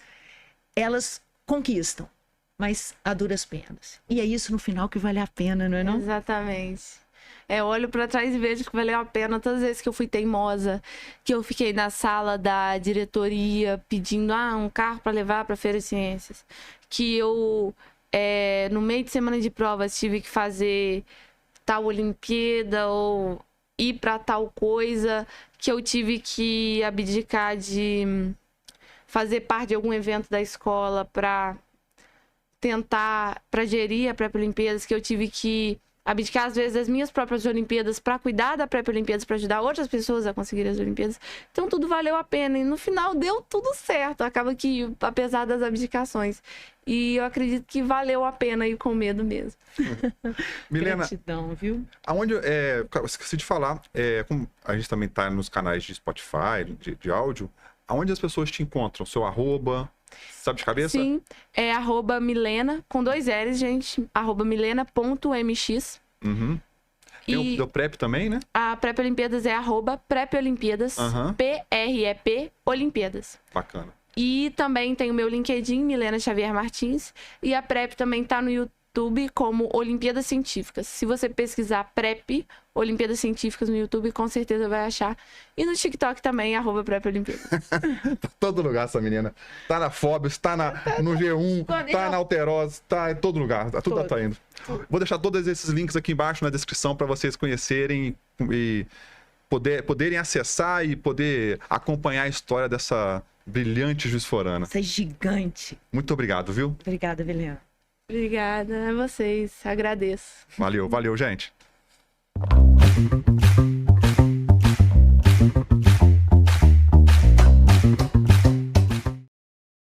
elas conquistam, mas a duras penas. E é isso no final que vale a pena, não é não? Exatamente. Eu olho pra trás e vejo que valeu a pena todas as vezes que eu fui teimosa, que eu fiquei na sala da diretoria pedindo um carro para levar pra Feira de Ciências, que eu no meio de semana de provas tive que fazer tal Olimpíada ou ir para tal coisa, que eu tive que abdicar de fazer parte de algum evento da escola para gerir a pré-Olimpíadas, que eu tive que abdicar às vezes das minhas próprias Olimpíadas para cuidar da pré-Olimpíadas, para ajudar outras pessoas a conseguirem as Olimpíadas. Então tudo valeu a pena e no final deu tudo certo. Acaba que, apesar das abdicações, e eu acredito que valeu a pena ir com medo mesmo. Milena, gratidão, viu? aonde esqueci de falar, como a gente também tá nos canais de Spotify, de áudio, aonde as pessoas te encontram? Seu arroba, sabe de cabeça? Sim, é @Milena, com 2 L's, gente, @milena.mx. Uhum. E Deu prep também, né? a pré-Olimpíadas é @pré-Olimpíadas, Aham. PREP Olimpíadas. Bacana. E também tem o meu LinkedIn, Milena Xavier Martins. E a PrEP também tá no YouTube como Olimpíadas Científicas. Se você pesquisar PrEP, Olimpíadas Científicas no YouTube, com certeza vai achar. E no TikTok também, @PrEP Olimpíadas. Tá em todo lugar essa menina. Tá na Forbes, tá no G1, tá na Alterosa, tá em todo lugar. Tudo tá indo. Vou deixar todos esses links aqui embaixo na descrição para vocês conhecerem e poderem acessar e poder acompanhar a história dessa brilhante Juiz Forana. Você é gigante. Muito obrigado, viu? Obrigada, Milena. Obrigada a vocês, agradeço. Valeu, gente.